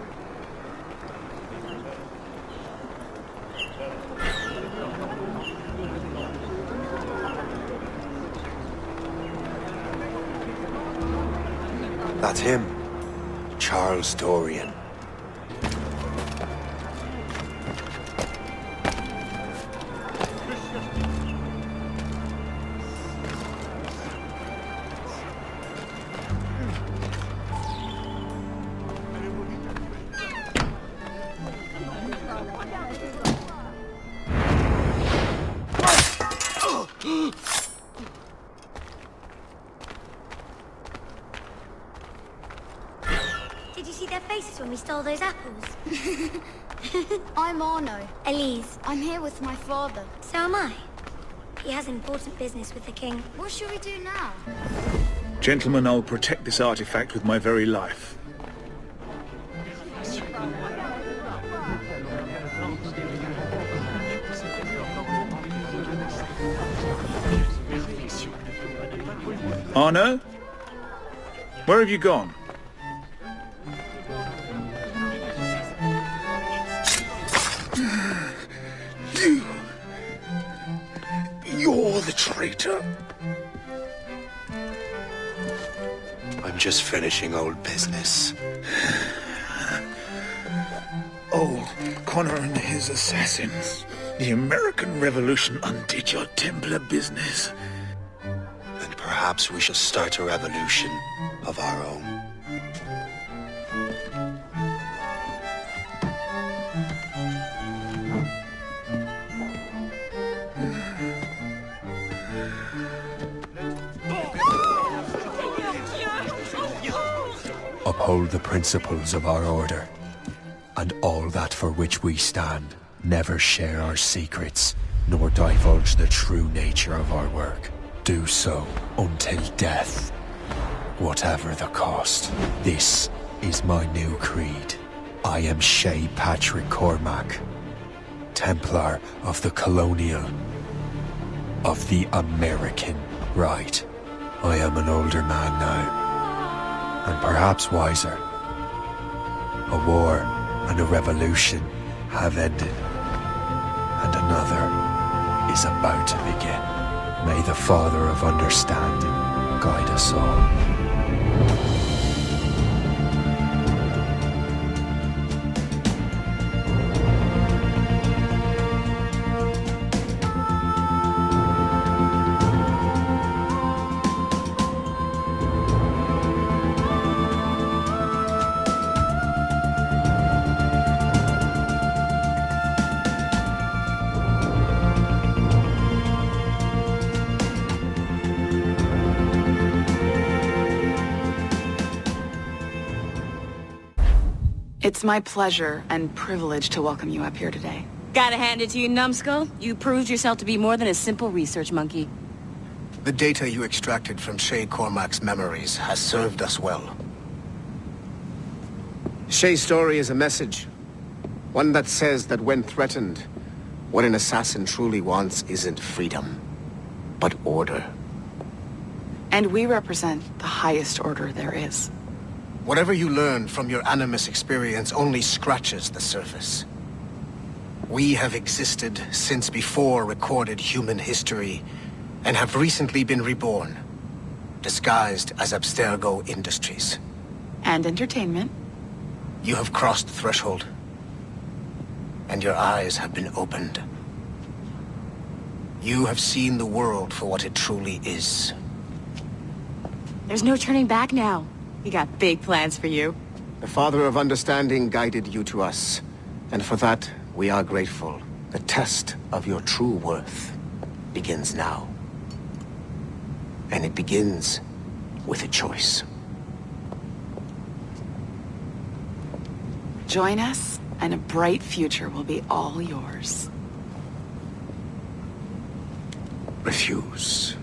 That's him, Charles Dorian. Did you see their faces when we stole those apples? I'm Arno. Elise. I'm here with my father. So am I. He has important business with the king. What should we do now? Gentlemen, I'll protect this artifact with my very life. Arno? Where have you gone? You're the traitor. I'm just finishing old business. Old Connor and his assassins. The American Revolution undid your Templar business. Then perhaps we shall start a revolution of our own. Uphold the principles of our order, and all that for which we stand. Never share our secrets, nor divulge the true nature of our work. Do so until death, whatever the cost. This is my new creed. I am Shay Patrick Cormac, Templar of the Colonial, of the American right. I am an older man now, and perhaps wiser. A war and a revolution have ended, and another is about to begin. May the Father of Understanding guide us all. It's my pleasure and privilege to welcome you up here today. Gotta hand it to you, numbskull. You proved yourself to be more than a simple research monkey. The data you extracted from Shay Cormac's memories has served us well. Shay's story is a message. One that says that when threatened, what an assassin truly wants isn't freedom, but order. And we represent the highest order there is. Whatever you learned from your Animus experience only scratches the surface. We have existed since before recorded human history, and have recently been reborn, disguised as Abstergo Industries. And entertainment. You have crossed the threshold, and your eyes have been opened. You have seen the world for what it truly is. There's no turning back now. We got big plans for you. The Father of Understanding guided you to us, and for that, we are grateful. The test of your true worth begins now. And it begins with a choice. Join us, and a bright future will be all yours. Refuse.